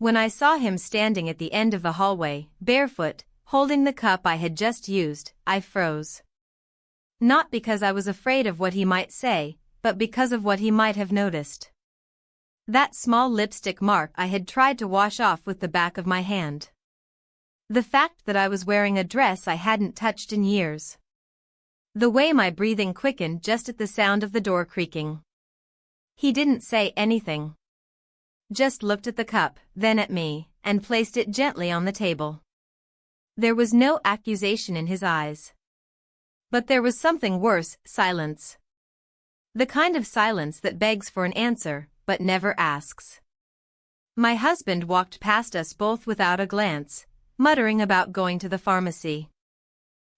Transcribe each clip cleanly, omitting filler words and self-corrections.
When I saw him standing at the end of the hallway, barefoot, holding the cup I had just used, I froze. Not because I was afraid of what he might say, but because of what he might have noticed. That small lipstick mark I had tried to wash off with the back of my hand. The fact that I was wearing a dress I hadn't touched in years. The way my breathing quickened just at the sound of the door creaking. He didn't say anything. Just looked at the cup, then at me, and placed it gently on the table. There was no accusation in his eyes. But there was something worse, silence. The kind of silence that begs for an answer, but never asks. My husband walked past us both without a glance, muttering about going to the pharmacy.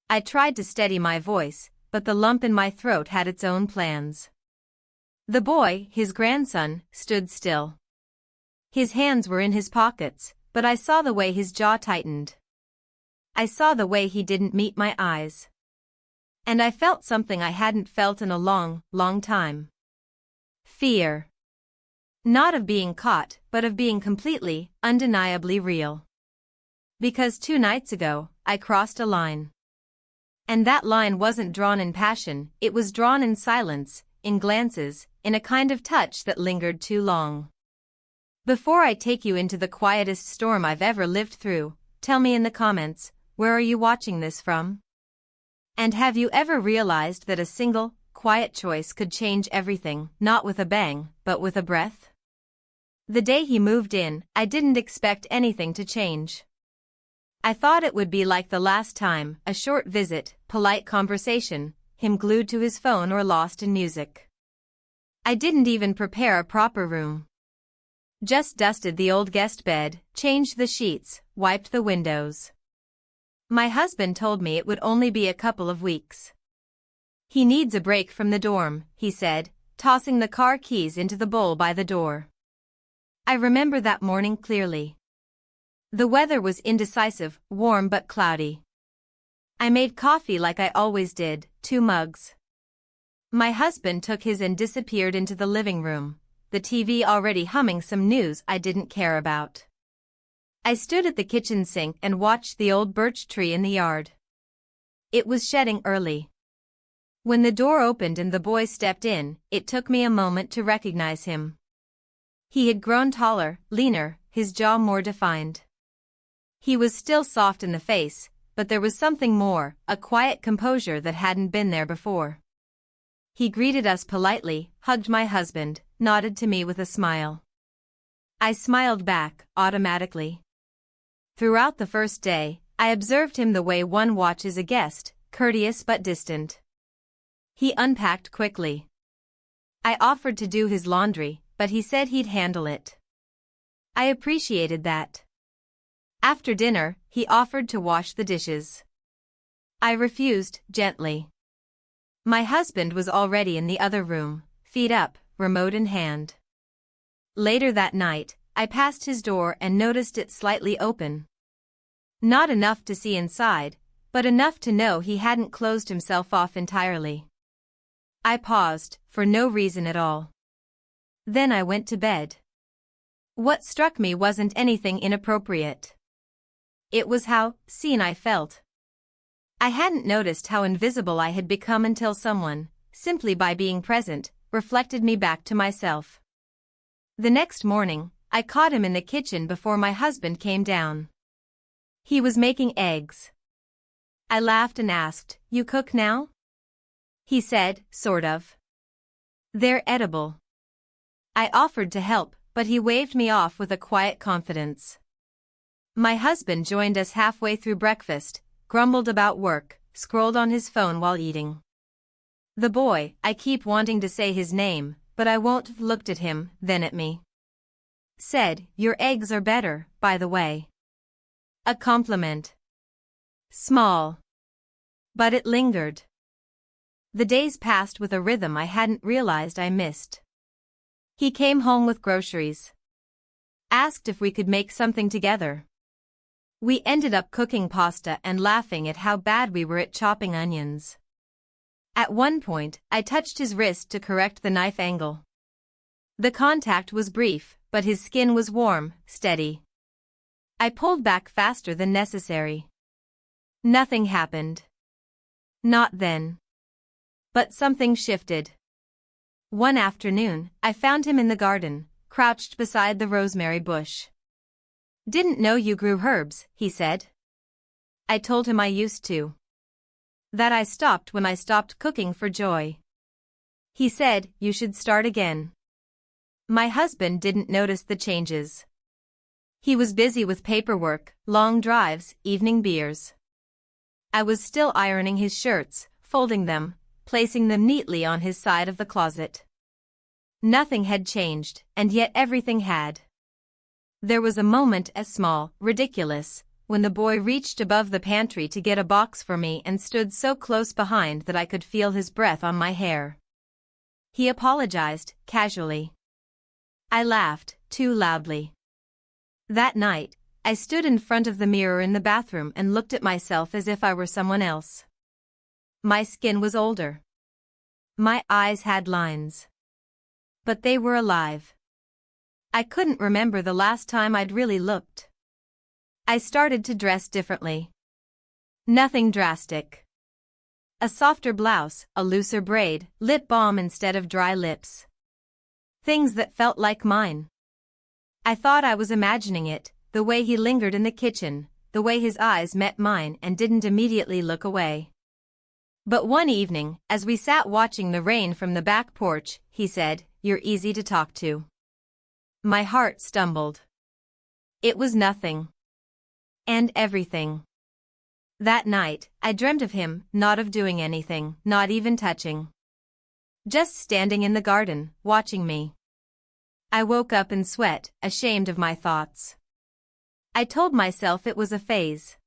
I tried to steady my voice, but the lump in my throat had its own plans. The boy, his grandson, stood still. His hands were in his pockets, but I saw the way his jaw tightened. I saw the way he didn't meet my eyes. And I felt something I hadn't felt in a long, long time. Fear. Not of being caught, but of being completely, undeniably real. Because 2 nights ago, I crossed a line. And that line wasn't drawn in passion, it was drawn in silence, in glances, in a kind of touch that lingered too long. Before I take you into the quietest storm I've ever lived through, tell me in the comments, where are you watching this from? And have you ever realized that a single, quiet choice could change everything, not with a bang, but with a breath? The day he moved in, I didn't expect anything to change. I thought it would be like the last time, a short visit, polite conversation, him glued to his phone or lost in music. I didn't even prepare a proper room. Just dusted the old guest bed, changed the sheets, wiped the windows. My husband told me it would only be a couple of weeks. He needs a break from the dorm, he said, tossing the car keys into the bowl by the door. I remember that morning clearly. The weather was indecisive, warm but cloudy. I made coffee like I always did, 2 mugs. My husband took his and disappeared into the living room, the TV already humming some news I didn't care about. I stood at the kitchen sink and watched the old birch tree in the yard. It was shedding early. When the door opened and the boy stepped in, it took me a moment to recognize him. He had grown taller, leaner, his jaw more defined. He was still soft in the face, but there was something more, a quiet composure that hadn't been there before. He greeted us politely, hugged my husband, nodded to me with a smile. I smiled back, automatically. Throughout the first day, I observed him the way one watches a guest, courteous but distant. He unpacked quickly. I offered to do his laundry, but he said he'd handle it. I appreciated that. After dinner, he offered to wash the dishes. I refused, gently. My husband was already in the other room, feet up, remote in hand. Later that night, I passed his door and noticed it slightly open. Not enough to see inside, but enough to know he hadn't closed himself off entirely. I paused, for no reason at all. Then I went to bed. What struck me wasn't anything inappropriate. It was how seen I felt. I hadn't noticed how invisible I had become until someone, simply by being present, reflected me back to myself. The next morning, I caught him in the kitchen before my husband came down. He was making eggs. I laughed and asked, "You cook now?" He said, "Sort of. They're edible." I offered to help, but he waved me off with a quiet confidence. My husband joined us halfway through breakfast, grumbled about work, scrolled on his phone while eating. The boy, I keep wanting to say his name, but I won't, looked at him, then at me. Said, "Your eggs are better, by the way." A compliment. Small. But it lingered. The days passed with a rhythm I hadn't realized I missed. He came home with groceries. Asked if we could make something together. We ended up cooking pasta and laughing at how bad we were at chopping onions. At one point, I touched his wrist to correct the knife angle. The contact was brief, but his skin was warm, steady. I pulled back faster than necessary. Nothing happened. Not then. But something shifted. One afternoon, I found him in the garden, crouched beside the rosemary bush. "Didn't know you grew herbs," he said. I told him I used to. That I stopped when I stopped cooking for Joy. He said, "You should start again." My husband didn't notice the changes. He was busy with paperwork, long drives, evening beers. I was still ironing his shirts, folding them, placing them neatly on his side of the closet. Nothing had changed, and yet everything had. There was a moment as small, ridiculous, when the boy reached above the pantry to get a box for me and stood so close behind that I could feel his breath on my hair. He apologized, casually. I laughed, too loudly. That night, I stood in front of the mirror in the bathroom and looked at myself as if I were someone else. My skin was older. My eyes had lines. But they were alive. I couldn't remember the last time I'd really looked. I started to dress differently. Nothing drastic. A softer blouse, a looser braid, lip balm instead of dry lips. Things that felt like mine. I thought I was imagining it, the way he lingered in the kitchen, the way his eyes met mine and didn't immediately look away. But one evening, as we sat watching the rain from the back porch, he said, "You're easy to talk to." My heart stumbled. It was nothing. And everything. That night, I dreamt of him, not of doing anything, not even touching. Just standing in the garden, watching me. I woke up in sweat, ashamed of my thoughts. I told myself it was a phase.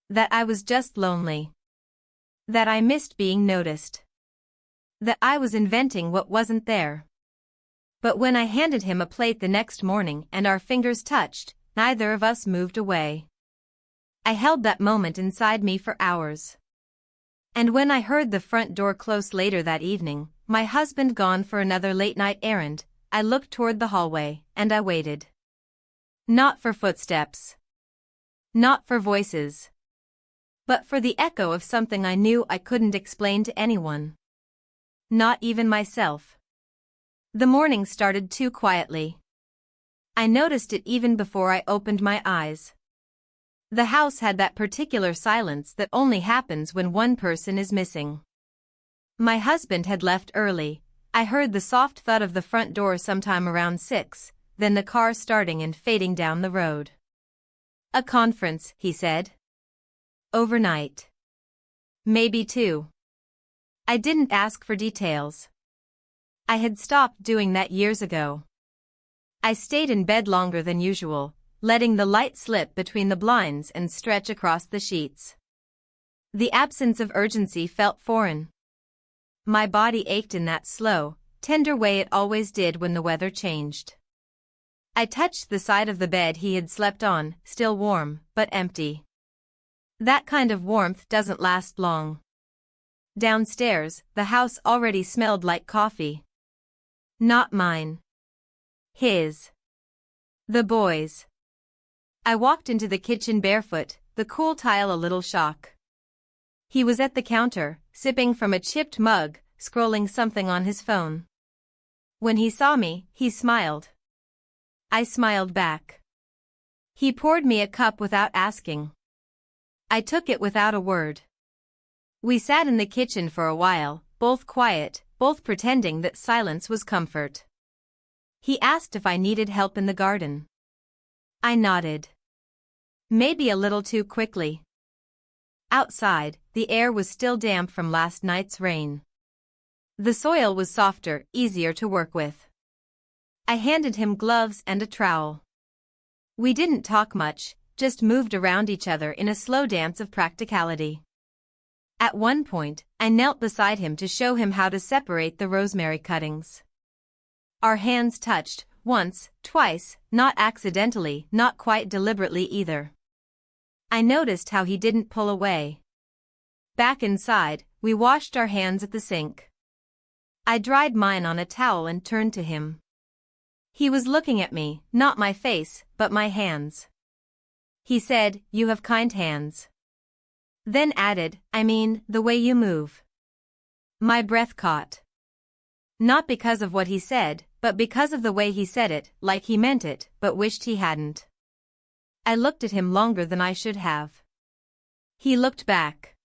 That I was just lonely. That I missed being noticed. That I was inventing what wasn't there. But when I handed him a plate the next morning and our fingers touched, neither of us moved away. I held that moment inside me for hours. And when I heard the front door close later that evening, my husband gone for another late-night errand, I looked toward the hallway, and I waited. Not for footsteps. Not for voices. But for the echo of something I knew I couldn't explain to anyone. Not even myself. The morning started too quietly. I noticed it even before I opened my eyes. The house had that particular silence that only happens when one person is missing. My husband had left early. I heard the soft thud of the front door sometime around 6, then the car starting and fading down the road. "A conference," he said. "Overnight. Maybe 2. I didn't ask for details. I had stopped doing that years ago. I stayed in bed longer than usual, letting the light slip between the blinds and stretch across the sheets. The absence of urgency felt foreign. My body ached in that slow, tender way it always did when the weather changed. I touched the side of the bed he had slept on, still warm, but empty. That kind of warmth doesn't last long. Downstairs, the house already smelled like coffee. Not mine. His. The boys. I walked into the kitchen barefoot, the cool tile a little shock. He was at the counter, sipping from a chipped mug, scrolling something on his phone. When he saw me, he smiled. I smiled back. He poured me a cup without asking. I took it without a word. We sat in the kitchen for a while, both quiet, both pretending that silence was comfort. He asked if I needed help in the garden. I nodded. Maybe a little too quickly. Outside, the air was still damp from last night's rain. The soil was softer, easier to work with. I handed him gloves and a trowel. We didn't talk much, just moved around each other in a slow dance of practicality. At one point, I knelt beside him to show him how to separate the rosemary cuttings. Our hands touched, once, twice, not accidentally, not quite deliberately either. I noticed how he didn't pull away. Back inside, we washed our hands at the sink. I dried mine on a towel and turned to him. He was looking at me, not my face, but my hands. He said, "You have kind hands." Then added, "I mean, the way you move." My breath caught. Not because of what he said, but because of the way he said it, like he meant it, but wished he hadn't. I looked at him longer than I should have. He looked back.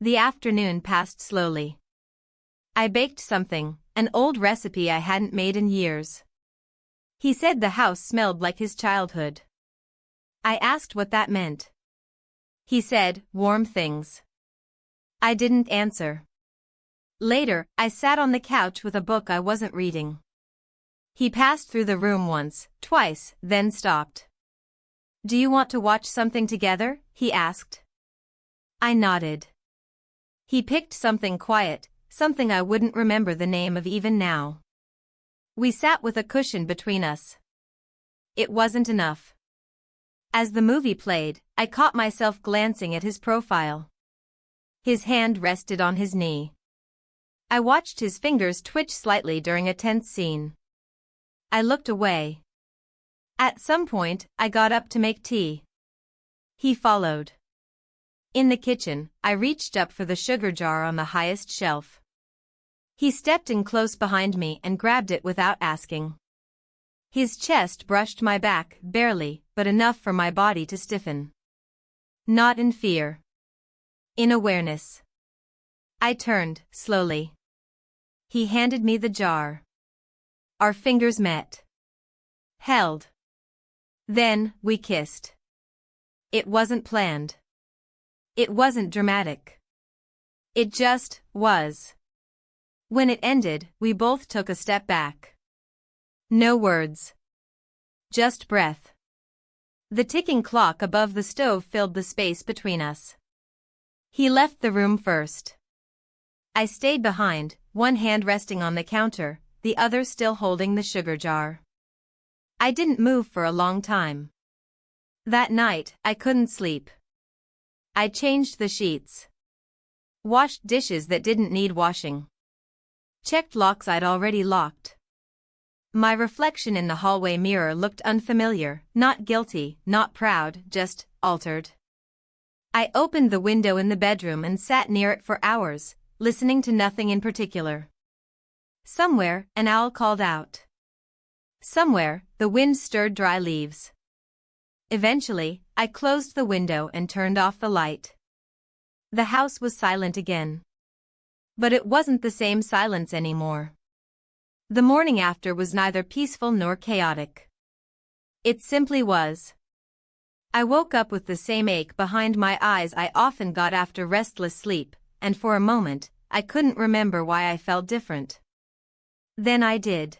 The afternoon passed slowly. I baked something, an old recipe I hadn't made in years. He said the house smelled like his childhood. I asked what that meant. He said, "Warm things." I didn't answer. Later, I sat on the couch with a book I wasn't reading. He passed through the room once, twice, then stopped. "Do you want to watch something together?" he asked. I nodded. He picked something quiet, something I wouldn't remember the name of even now. We sat with a cushion between us. It wasn't enough. As the movie played, I caught myself glancing at his profile. His hand rested on his knee. I watched his fingers twitch slightly during a tense scene. I looked away. At some point, I got up to make tea. He followed. In the kitchen, I reached up for the sugar jar on the highest shelf. He stepped in close behind me and grabbed it without asking. His chest brushed my back, barely, but enough for my body to stiffen. Not in fear. In awareness. I turned, slowly. He handed me the jar. Our fingers met. Held. Then, we kissed. It wasn't planned. It wasn't dramatic. It just was. When it ended, we both took a step back. No words. Just breath. The ticking clock above the stove filled the space between us. He left the room first. I stayed behind, one hand resting on the counter, the other still holding the sugar jar. I didn't move for a long time. That night, I couldn't sleep. I changed the sheets. Washed dishes that didn't need washing. Checked locks I'd already locked. My reflection in the hallway mirror looked unfamiliar, not guilty, not proud, just altered. I opened the window in the bedroom and sat near it for hours, listening to nothing in particular. Somewhere, an owl called out. Somewhere, the wind stirred dry leaves. Eventually, I closed the window and turned off the light. The house was silent again. But it wasn't the same silence anymore. The morning after was neither peaceful nor chaotic. It simply was. I woke up with the same ache behind my eyes I often got after restless sleep, and for a moment, I couldn't remember why I felt different. Then I did.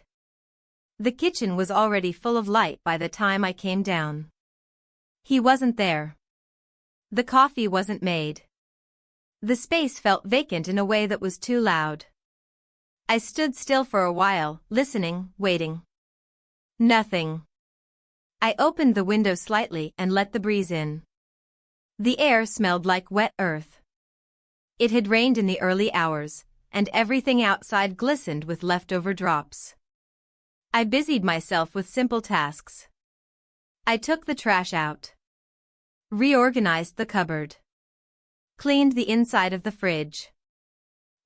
The kitchen was already full of light by the time I came down. He wasn't there. The coffee wasn't made. The space felt vacant in a way that was too loud. I stood still for a while, listening, waiting. Nothing. I opened the window slightly and let the breeze in. The air smelled like wet earth. It had rained in the early hours, and everything outside glistened with leftover drops. I busied myself with simple tasks. I took the trash out. Reorganized the cupboard. Cleaned the inside of the fridge.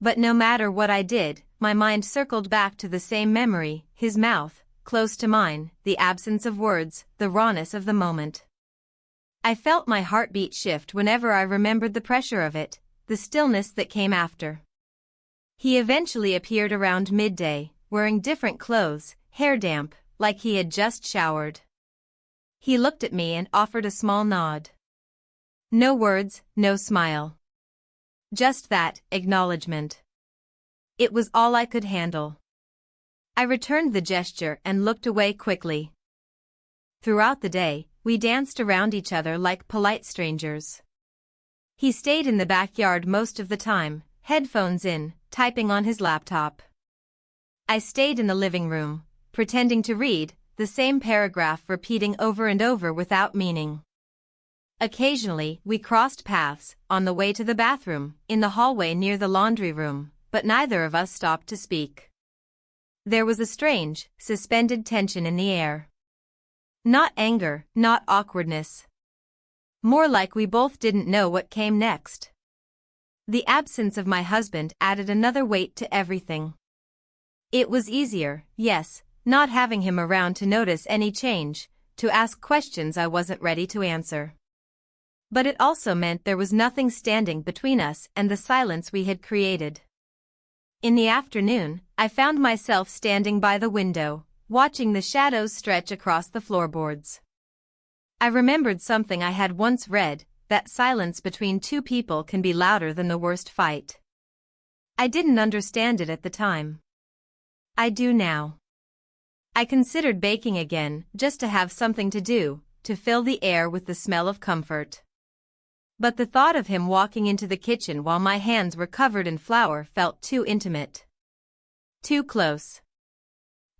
But no matter what I did, my mind circled back to the same memory, his mouth, close to mine, the absence of words, the rawness of the moment. I felt my heartbeat shift whenever I remembered the pressure of it, the stillness that came after. He eventually appeared around midday, wearing different clothes, hair damp, like he had just showered. He looked at me and offered a small nod. No words, no smile. Just that, acknowledgement. It was all I could handle. I returned the gesture and looked away quickly. Throughout the day, we danced around each other like polite strangers. He stayed in the backyard most of the time, headphones in, typing on his laptop. I stayed in the living room, pretending to read, the same paragraph repeating over and over without meaning. Occasionally, we crossed paths, on the way to the bathroom, in the hallway near the laundry room, but neither of us stopped to speak. There was a strange, suspended tension in the air. Not anger, not awkwardness. More like we both didn't know what came next. The absence of my husband added another weight to everything. It was easier, yes, not having him around to notice any change, to ask questions I wasn't ready to answer. But it also meant there was nothing standing between us and the silence we had created. In the afternoon, I found myself standing by the window, watching the shadows stretch across the floorboards. I remembered something I had once read, that silence between two people can be louder than the worst fight. I didn't understand it at the time. I do now. I considered baking again, just to have something to do, to fill the air with the smell of comfort. But the thought of him walking into the kitchen while my hands were covered in flour felt too intimate. Too close.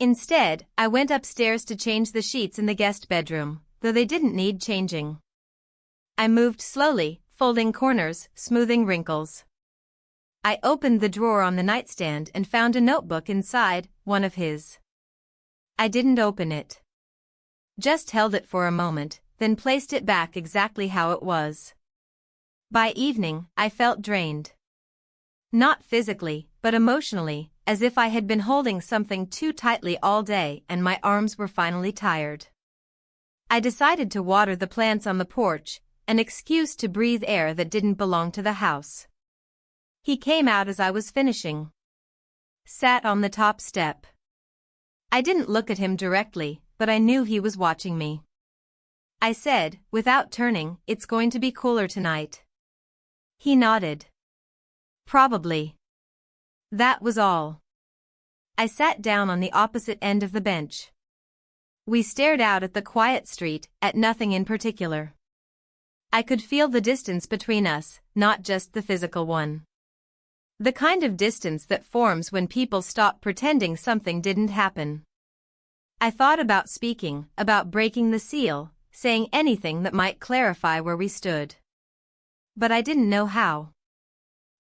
Instead, I went upstairs to change the sheets in the guest bedroom, though they didn't need changing. I moved slowly, folding corners, smoothing wrinkles. I opened the drawer on the nightstand and found a notebook inside, one of his. I didn't open it. Just held it for a moment, then placed it back exactly how it was. By evening, I felt drained. Not physically, but emotionally, as if I had been holding something too tightly all day and my arms were finally tired. I decided to water the plants on the porch, an excuse to breathe air that didn't belong to the house. He came out as I was finishing. Sat on the top step. I didn't look at him directly, but I knew he was watching me. I said, without turning, "It's going to be cooler tonight." He nodded. Probably. That was all. I sat down on the opposite end of the bench. We stared out at the quiet street, at nothing in particular. I could feel the distance between us, not just the physical one. The kind of distance that forms when people stop pretending something didn't happen. I thought about speaking, about breaking the seal, saying anything that might clarify where we stood. But I didn't know how.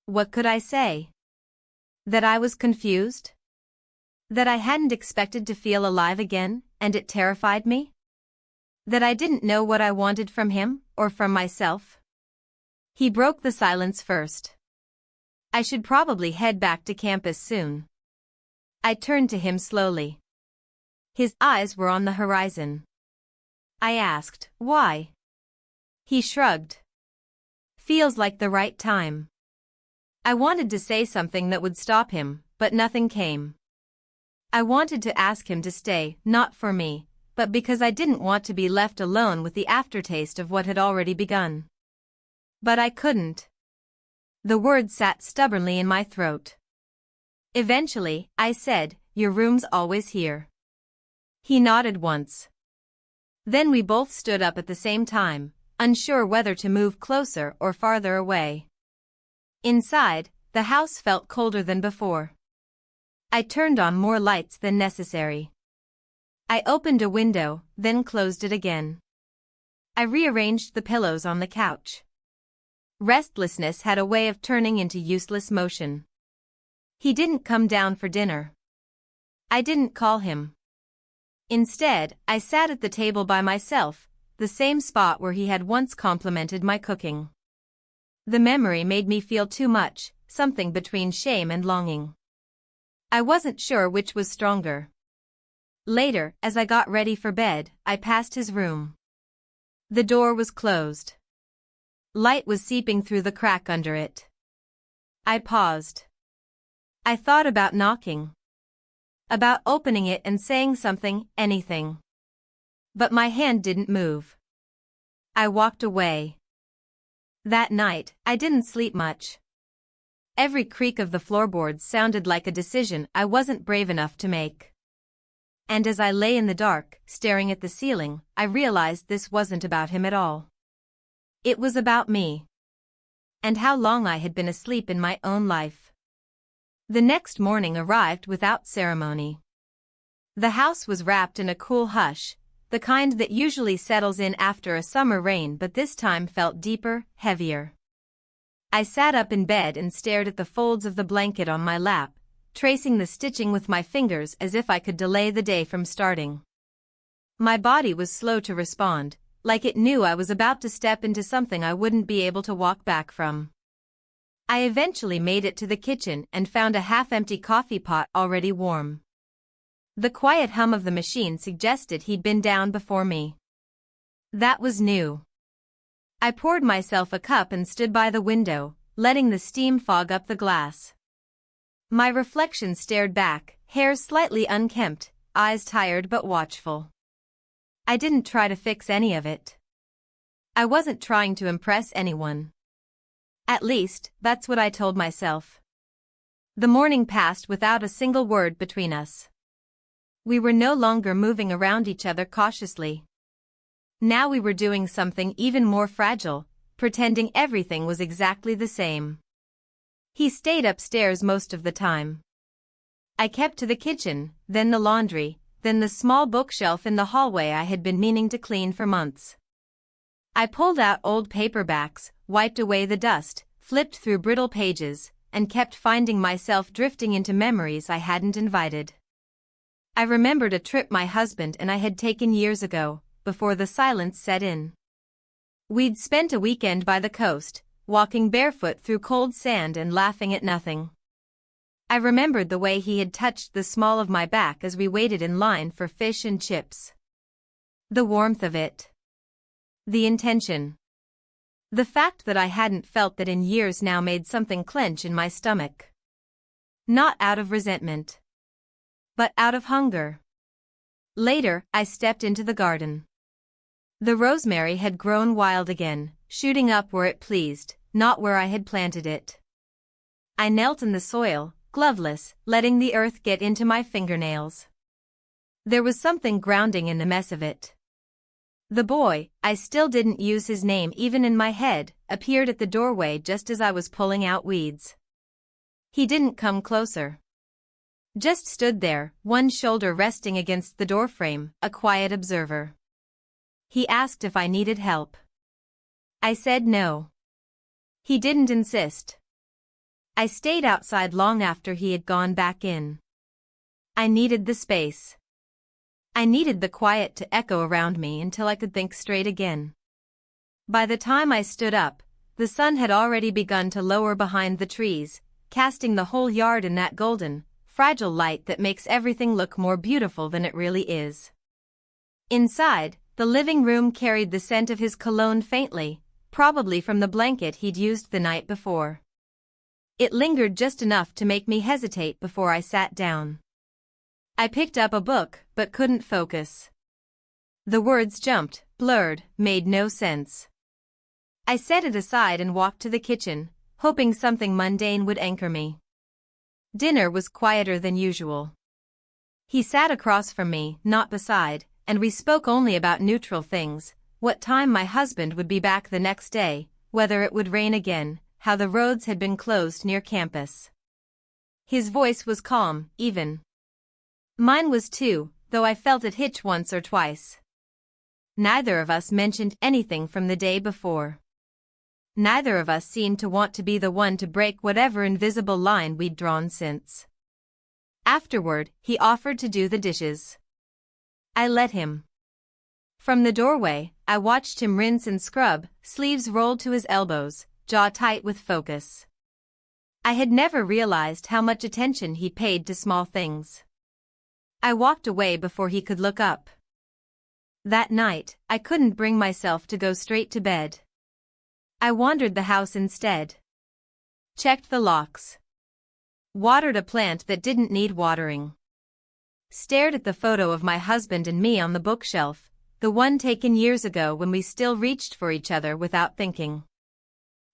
What could I say? That I was confused? That I hadn't expected to feel alive again, and it terrified me? That I didn't know what I wanted from him, or from myself? He broke the silence first. I should probably head back to campus soon. I turned to him slowly. His eyes were on the horizon. I asked, "Why?" He shrugged. "Feels like the right time." I wanted to say something that would stop him, but nothing came. I wanted to ask him to stay, not for me, but because I didn't want to be left alone with the aftertaste of what had already begun. But I couldn't. The words sat stubbornly in my throat. Eventually, I said, "Your room's always here." He nodded once. Then we both stood up at the same time, unsure whether to move closer or farther away. Inside, the house felt colder than before. I turned on more lights than necessary. I opened a window, then closed it again. I rearranged the pillows on the couch. Restlessness had a way of turning into useless motion. He didn't come down for dinner. I didn't call him. Instead, I sat at the table by myself, the same spot where he had once complimented my cooking. The memory made me feel too much, something between shame and longing. I wasn't sure which was stronger. Later, as I got ready for bed, I passed his room. The door was closed. Light was seeping through the crack under it. I paused. I thought about knocking. About opening it and saying something, anything. But my hand didn't move. I walked away. That night, I didn't sleep much. Every creak of the floorboards sounded like a decision I wasn't brave enough to make. And as I lay in the dark, staring at the ceiling, I realized this wasn't about him at all. It was about me. And how long I had been asleep in my own life. The next morning arrived without ceremony. The house was wrapped in a cool hush, the kind that usually settles in after a summer rain, but this time felt deeper, heavier. I sat up in bed and stared at the folds of the blanket on my lap, tracing the stitching with my fingers as if I could delay the day from starting. My body was slow to respond, like it knew I was about to step into something I wouldn't be able to walk back from. I eventually made it to the kitchen and found a half-empty coffee pot already warm. The quiet hum of the machine suggested he'd been down before me. That was new. I poured myself a cup and stood by the window, letting the steam fog up the glass. My reflection stared back, hair slightly unkempt, eyes tired but watchful. I didn't try to fix any of it. I wasn't trying to impress anyone. At least, that's what I told myself. The morning passed without a single word between us. We were no longer moving around each other cautiously. Now we were doing something even more fragile, pretending everything was exactly the same. He stayed upstairs most of the time. I kept to the kitchen, then the laundry, then the small bookshelf in the hallway I had been meaning to clean for months. I pulled out old paperbacks, wiped away the dust, flipped through brittle pages, and kept finding myself drifting into memories I hadn't invited. I remembered a trip my husband and I had taken years ago, before the silence set in. We'd spent a weekend by the coast, walking barefoot through cold sand and laughing at nothing. I remembered the way he had touched the small of my back as we waited in line for fish and chips. The warmth of it. The intention. The fact that I hadn't felt that in years now made something clench in my stomach. Not out of resentment, but out of hunger. Later, I stepped into the garden. The rosemary had grown wild again, shooting up where it pleased, not where I had planted it. I knelt in the soil, gloveless, letting the earth get into my fingernails. There was something grounding in the mess of it. The boy, I still didn't use his name even in my head, appeared at the doorway just as I was pulling out weeds. He didn't come closer. Just stood there, one shoulder resting against the doorframe, a quiet observer. He asked if I needed help. I said no. He didn't insist. I stayed outside long after he had gone back in. I needed the space. I needed the quiet to echo around me until I could think straight again. By the time I stood up, the sun had already begun to lower behind the trees, casting the whole yard in that golden, fragile light that makes everything look more beautiful than it really is. Inside, the living room carried the scent of his cologne faintly, probably from the blanket he'd used the night before. It lingered just enough to make me hesitate before I sat down. I picked up a book, but couldn't focus. The words jumped, blurred, made no sense. I set it aside and walked to the kitchen, hoping something mundane would anchor me. Dinner was quieter than usual. He sat across from me, not beside, and we spoke only about neutral things, what time my husband would be back the next day, whether it would rain again, how the roads had been closed near campus. His voice was calm, even. Mine was too, though I felt it hitch once or twice. Neither of us mentioned anything from the day before. Neither of us seemed to want to be the one to break whatever invisible line we'd drawn since. Afterward, he offered to do the dishes. I let him. From the doorway, I watched him rinse and scrub, sleeves rolled to his elbows, jaw tight with focus. I had never realized how much attention he paid to small things. I walked away before he could look up. That night, I couldn't bring myself to go straight to bed. I wandered the house instead. Checked the locks. Watered a plant that didn't need watering. Stared at the photo of my husband and me on the bookshelf, the one taken years ago when we still reached for each other without thinking.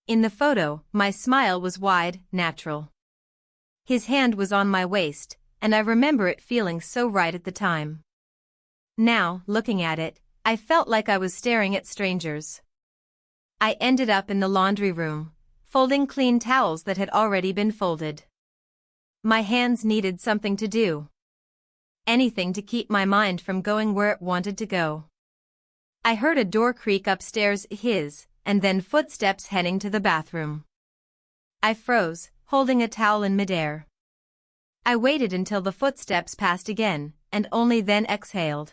In the photo, my smile was wide, natural. His hand was on my waist, and I remember it feeling so right at the time. Now, looking at it, I felt like I was staring at strangers. I ended up in the laundry room, folding clean towels that had already been folded. My hands needed something to do. Anything to keep my mind from going where it wanted to go. I heard a door creak upstairs, his, and then footsteps heading to the bathroom. I froze, holding a towel in midair. I waited until the footsteps passed again, and only then exhaled.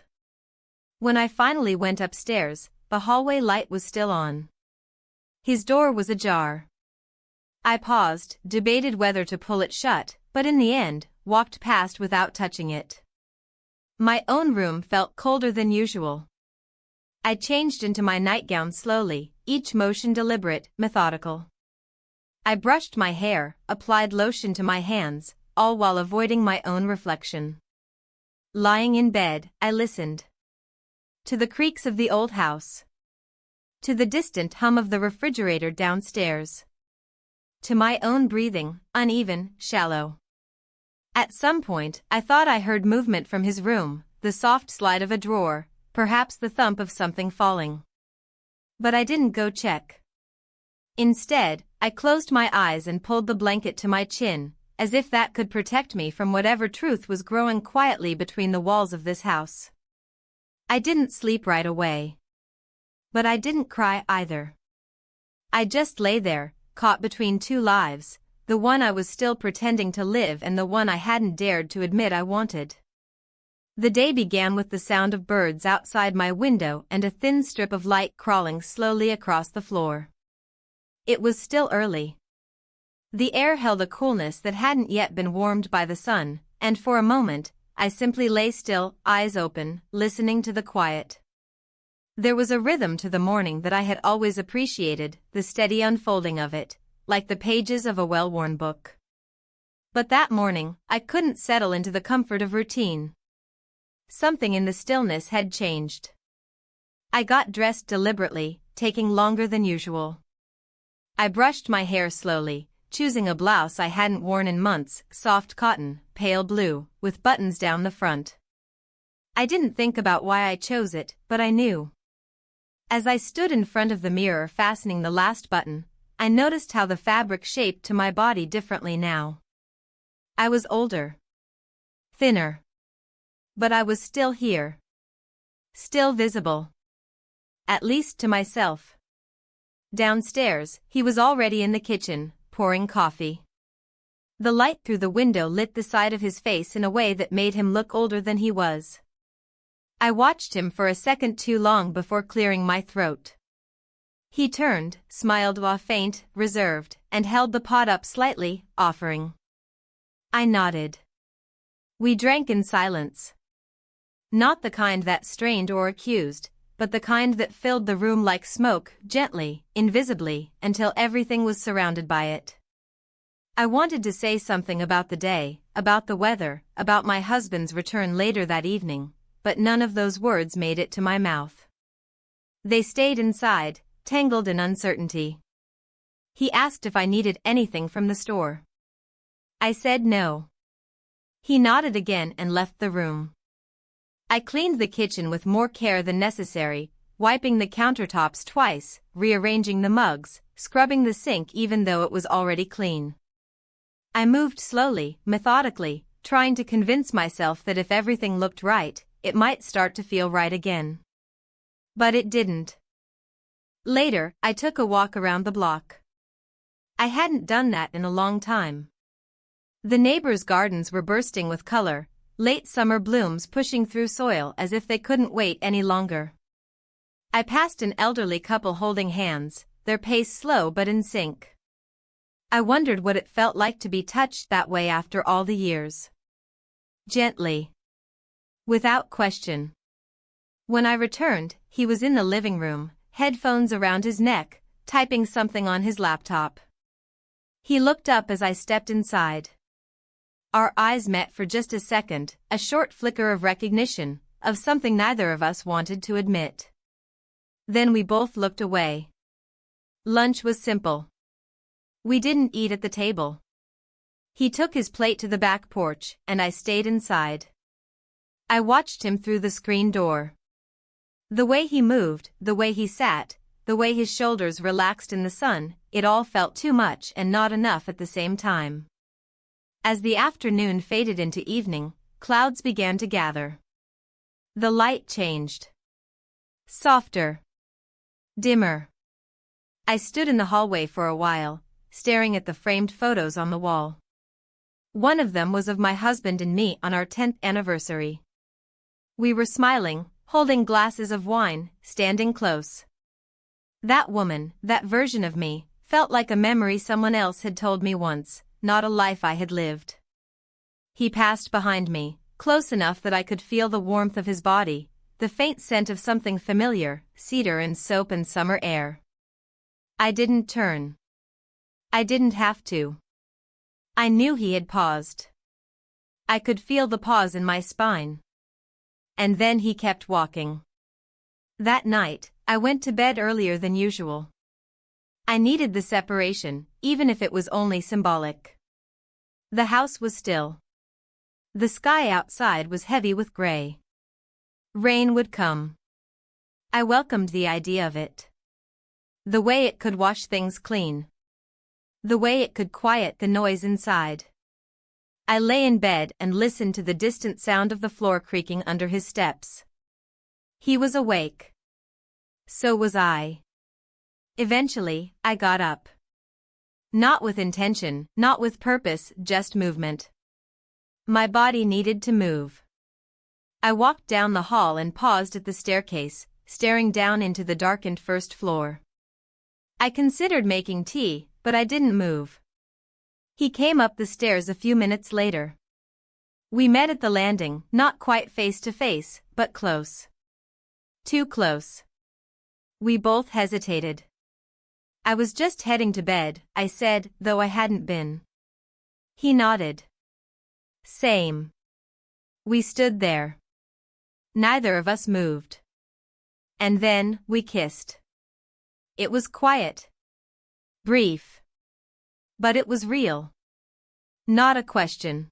When I finally went upstairs, the hallway light was still on. His door was ajar. I paused, debated whether to pull it shut, but in the end, walked past without touching it. My own room felt colder than usual. I changed into my nightgown slowly, each motion deliberate, methodical. I brushed my hair, applied lotion to my hands, all while avoiding my own reflection. Lying in bed, I listened. To the creaks of the old house. To the distant hum of the refrigerator downstairs. To my own breathing, uneven, shallow. At some point, I thought I heard movement from his room, the soft slide of a drawer, perhaps the thump of something falling. But I didn't go check. Instead, I closed my eyes and pulled the blanket to my chin, as if that could protect me from whatever truth was growing quietly between the walls of this house. I didn't sleep right away. But I didn't cry either. I just lay there, caught between two lives, the one I was still pretending to live and the one I hadn't dared to admit I wanted. The day began with the sound of birds outside my window and a thin strip of light crawling slowly across the floor. It was still early. The air held a coolness that hadn't yet been warmed by the sun, and for a moment, I simply lay still, eyes open, listening to the quiet. There was a rhythm to the morning that I had always appreciated, the steady unfolding of it, like the pages of a well-worn book. But that morning, I couldn't settle into the comfort of routine. Something in the stillness had changed. I got dressed deliberately, taking longer than usual. I brushed my hair slowly, choosing a blouse I hadn't worn in months, soft cotton, pale blue, with buttons down the front. I didn't think about why I chose it, but I knew. As I stood in front of the mirror fastening the last button, I noticed how the fabric shaped to my body differently now. I was older. Thinner. But I was still here. Still visible. At least to myself. Downstairs, he was already in the kitchen, pouring coffee. The light through the window lit the side of his face in a way that made him look older than he was. I watched him for a second too long before clearing my throat. He turned, smiled while faint, reserved, and held the pot up slightly, offering. I nodded. We drank in silence. Not the kind that strained or accused, but the kind that filled the room like smoke, gently, invisibly, until everything was surrounded by it. I wanted to say something about the day, about the weather, about my husband's return later that evening, but none of those words made it to my mouth. They stayed inside, tangled in uncertainty. He asked if I needed anything from the store. I said no. He nodded again and left the room. I cleaned the kitchen with more care than necessary, wiping the countertops twice, rearranging the mugs, scrubbing the sink even though it was already clean. I moved slowly, methodically, trying to convince myself that if everything looked right, it might start to feel right again. But it didn't. Later, I took a walk around the block. I hadn't done that in a long time. The neighbors' gardens were bursting with color, late summer blooms pushing through soil as if they couldn't wait any longer. I passed an elderly couple holding hands, their pace slow but in sync. I wondered what it felt like to be touched that way after all the years. Gently. Without question. When I returned, he was in the living room, headphones around his neck, typing something on his laptop. He looked up as I stepped inside. Our eyes met for just a second, a short flicker of recognition, of something neither of us wanted to admit. Then we both looked away. Lunch was simple. We didn't eat at the table. He took his plate to the back porch, and I stayed inside. I watched him through the screen door. The way he moved, the way he sat, the way his shoulders relaxed in the sun, it all felt too much and not enough at the same time. As the afternoon faded into evening, clouds began to gather. The light changed. Softer. Dimmer. I stood in the hallway for a while, staring at the framed photos on the wall. One of them was of my husband and me on our 10th anniversary. We were smiling, holding glasses of wine, standing close. That woman, that version of me, felt like a memory someone else had told me once, not a life I had lived. He passed behind me, close enough that I could feel the warmth of his body, the faint scent of something familiar, cedar and soap and summer air. I didn't turn. I didn't have to. I knew he had paused. I could feel the pause in my spine. And then he kept walking. That night, I went to bed earlier than usual. I needed the separation, even if it was only symbolic. The house was still. The sky outside was heavy with gray. Rain would come. I welcomed the idea of it. The way it could wash things clean. The way it could quiet the noise inside. I lay in bed and listened to the distant sound of the floor creaking under his steps. He was awake. So was I. Eventually, I got up. Not with intention, not with purpose, just movement. My body needed to move. I walked down the hall and paused at the staircase, staring down into the darkened first floor. I considered making tea, but I didn't move. He came up the stairs a few minutes later. We met at the landing, not quite face to face, but close. Too close. We both hesitated. I was just heading to bed, I said, though I hadn't been. He nodded. Same. We stood there. Neither of us moved. And then, we kissed. It was quiet. Brief. But it was real. Not a question.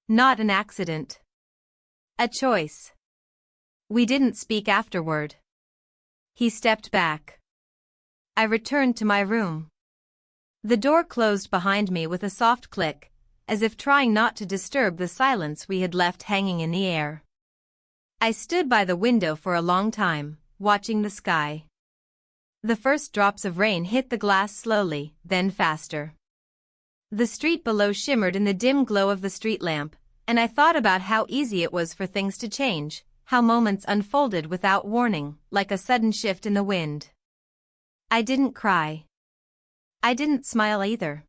Not an accident. A choice. We didn't speak afterward. He stepped back. I returned to my room. The door closed behind me with a soft click, as if trying not to disturb the silence we had left hanging in the air. I stood by the window for a long time, watching the sky. The first drops of rain hit the glass slowly, then faster. The street below shimmered in the dim glow of the street lamp, and I thought about how easy it was for things to change, how moments unfolded without warning, like a sudden shift in the wind. I didn't cry. I didn't smile either.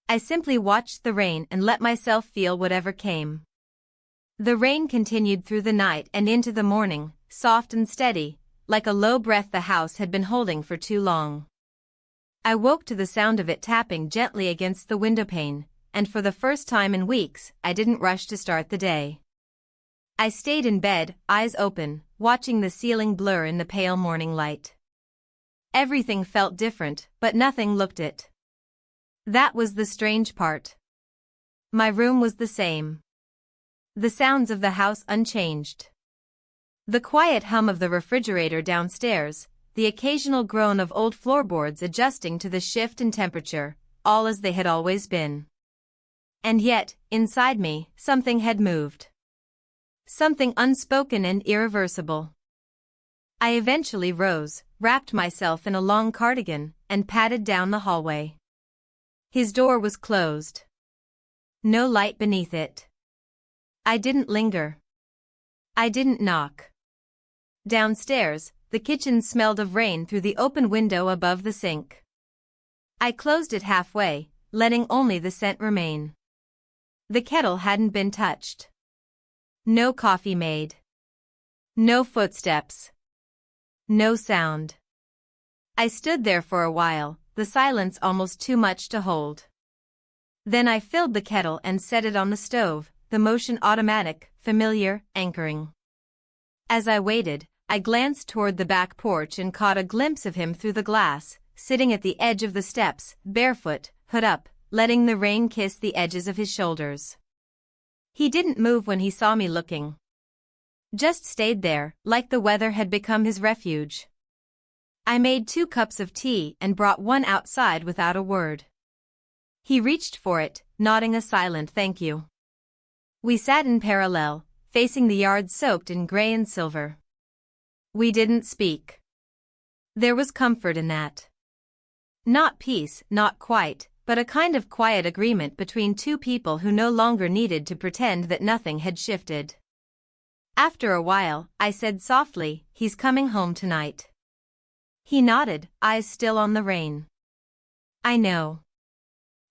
I simply watched the rain and let myself feel whatever came. The rain continued through the night and into the morning, soft and steady, like a low breath the house had been holding for too long. I woke to the sound of it tapping gently against the windowpane, and for the first time in weeks, I didn't rush to start the day. I stayed in bed, eyes open, watching the ceiling blur in the pale morning light. Everything felt different, but nothing looked it. That was the strange part. My room was the same. The sounds of the house unchanged. The quiet hum of the refrigerator downstairs, the occasional groan of old floorboards adjusting to the shift in temperature, all as they had always been. And yet, inside me, something had moved. Something unspoken and irreversible. I eventually rose, wrapped myself in a long cardigan, and padded down the hallway. His door was closed. No light beneath it. I didn't linger. I didn't knock. Downstairs, the kitchen smelled of rain through the open window above the sink. I closed it halfway, letting only the scent remain. The kettle hadn't been touched. No coffee made. No footsteps. No sound. I stood there for a while, the silence almost too much to hold. Then I filled the kettle and set it on the stove, the motion automatic, familiar, anchoring. As I waited, I glanced toward the back porch and caught a glimpse of him through the glass, sitting at the edge of the steps, barefoot, hood up, letting the rain kiss the edges of his shoulders. He didn't move when he saw me looking. Just stayed there, like the weather had become his refuge. I made 2 cups of tea and brought one outside without a word. He reached for it, nodding a silent thank you. We sat in parallel, facing the yard soaked in gray and silver. We didn't speak. There was comfort in that. Not peace, not quite, but a kind of quiet agreement between 2 people who no longer needed to pretend that nothing had shifted. After a while, I said softly, "He's coming home tonight." He nodded, eyes still on the rain. "I know."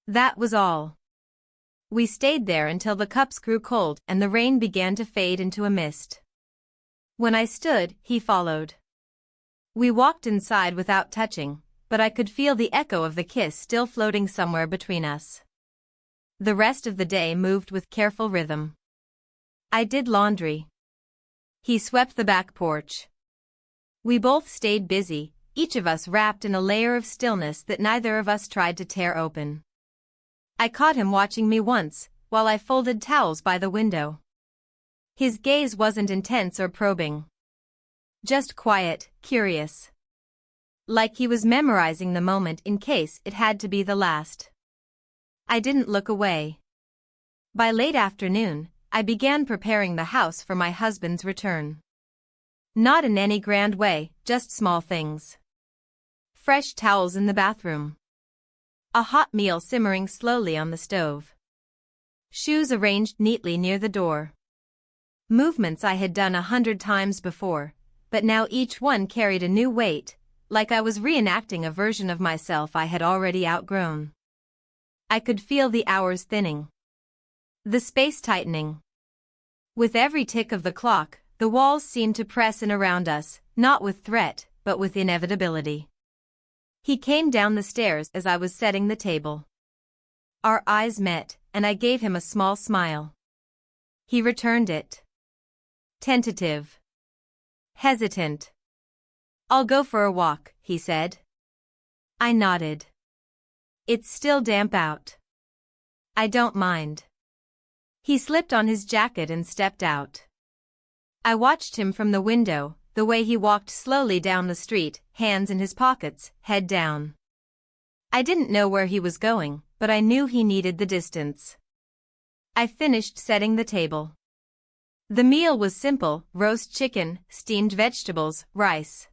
That was all. We stayed there until the cups grew cold and the rain began to fade into a mist. When I stood, he followed. We walked inside without touching, but I could feel the echo of the kiss still floating somewhere between us. The rest of the day moved with careful rhythm. I did laundry. He swept the back porch. We both stayed busy, each of us wrapped in a layer of stillness that neither of us tried to tear open. I caught him watching me once, while I folded towels by the window. His gaze wasn't intense or probing. Just quiet, curious. Like he was memorizing the moment in case it had to be the last. I didn't look away. By late afternoon, I began preparing the house for my husband's return. Not in any grand way, just small things. Fresh towels in the bathroom. A hot meal simmering slowly on the stove. Shoes arranged neatly near the door. Movements I had done 100 times before, but now each one carried a new weight, like I was reenacting a version of myself I had already outgrown. I could feel the hours thinning. The space tightening. With every tick of the clock, the walls seemed to press in around us, not with threat, but with inevitability. He came down the stairs as I was setting the table. Our eyes met, and I gave him a small smile. He returned it. Tentative. Hesitant. "I'll go for a walk," he said. I nodded. "It's still damp out." "I don't mind." He slipped on his jacket and stepped out. I watched him from the window, the way he walked slowly down the street, hands in his pockets, head down. I didn't know where he was going, but I knew he needed the distance. I finished setting the table. The meal was simple: roast chicken, steamed vegetables, rice.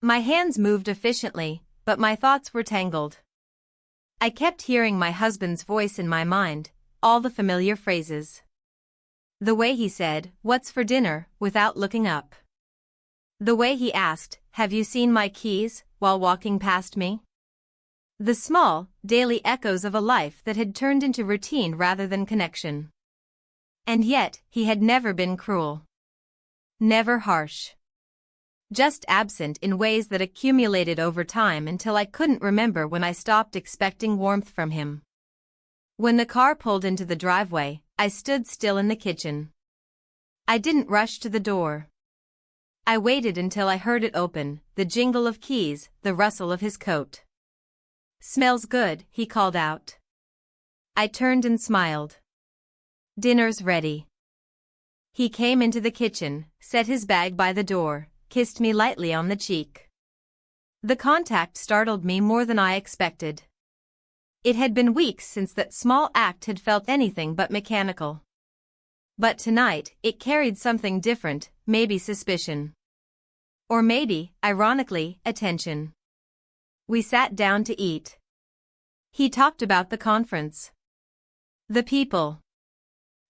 My hands moved efficiently, but my thoughts were tangled. I kept hearing my husband's voice in my mind, all the familiar phrases. The way he said, "What's for dinner?" without looking up. The way he asked, "Have you seen my keys?" while walking past me. The small, daily echoes of a life that had turned into routine rather than connection. And yet, he had never been cruel. Never harsh. Just absent in ways that accumulated over time until I couldn't remember when I stopped expecting warmth from him. When the car pulled into the driveway, I stood still in the kitchen. I didn't rush to the door. I waited until I heard it open, the jingle of keys, the rustle of his coat. "Smells good," he called out. I turned and smiled. "Dinner's ready." He came into the kitchen, set his bag by the door, kissed me lightly on the cheek. The contact startled me more than I expected. It had been weeks since that small act had felt anything but mechanical. But tonight, it carried something different, maybe suspicion. Or maybe, ironically, attention. We sat down to eat. He talked about the conference. The people.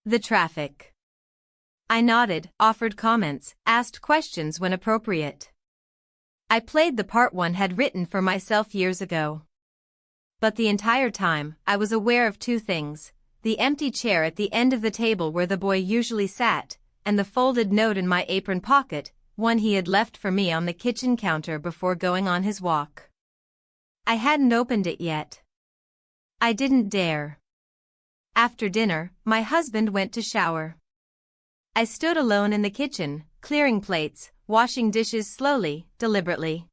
The traffic. I nodded, offered comments, asked questions when appropriate. I played the part one had written for myself years ago. But the entire time, I was aware of two things: the empty chair at the end of the table where the boy usually sat, and the folded note in my apron pocket, one he had left for me on the kitchen counter before going on his walk. I hadn't opened it yet. I didn't dare. After dinner, my husband went to shower. I stood alone in the kitchen, clearing plates, washing dishes slowly, deliberately.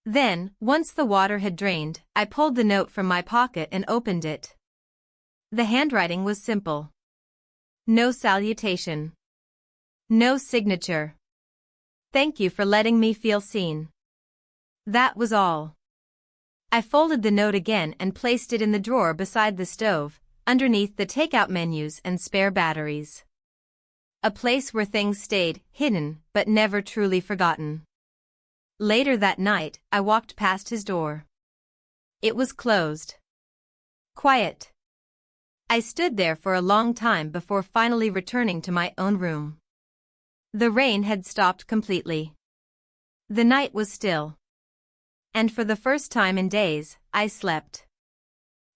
Then, once the water had drained, I pulled the note from my pocket and opened it. The handwriting was simple. No salutation. No signature. "Thank you for letting me feel seen." That was all. I folded the note again and placed it in the drawer beside the stove, underneath the takeout menus and spare batteries. A place where things stayed hidden but never truly forgotten. Later that night, I walked past his door. It was closed. Quiet. I stood there for a long time before finally returning to my own room. The rain had stopped completely. The night was still. And for the first time in days, I slept.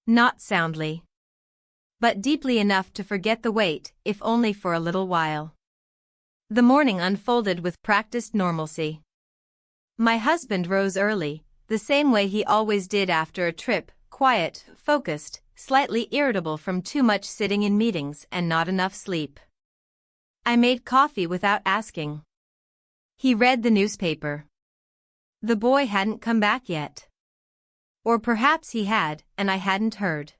Not soundly, but deeply enough to forget the weight, if only for a little while. The morning unfolded with practiced normalcy. My husband rose early, the same way he always did after a trip, quiet, focused, slightly irritable from too much sitting in meetings and not enough sleep. I made coffee without asking. He read the newspaper. The boy hadn't come back yet. Or perhaps he had, and I hadn't heard.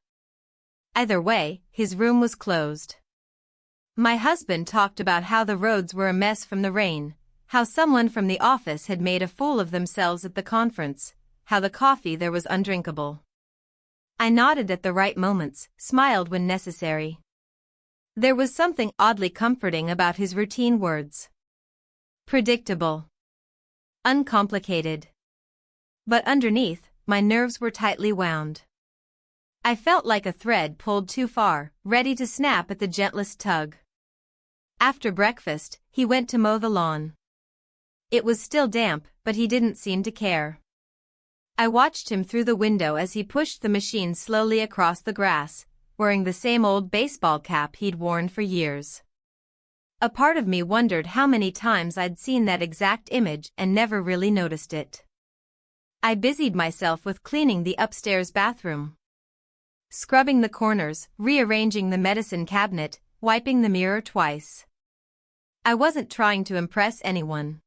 Either way, his room was closed. My husband talked about how the roads were a mess from the rain, how someone from the office had made a fool of themselves at the conference, how the coffee there was undrinkable. I nodded at the right moments, smiled when necessary. There was something oddly comforting about his routine words. Predictable. Uncomplicated. But underneath, my nerves were tightly wound. I felt like a thread pulled too far, ready to snap at the gentlest tug. After breakfast, he went to mow the lawn. It was still damp, but he didn't seem to care. I watched him through the window as he pushed the machine slowly across the grass, wearing the same old baseball cap he'd worn for years. A part of me wondered how many times I'd seen that exact image and never really noticed it. I busied myself with cleaning the upstairs bathroom. Scrubbing the corners, rearranging the medicine cabinet, wiping the mirror twice. I wasn't trying to impress anyone.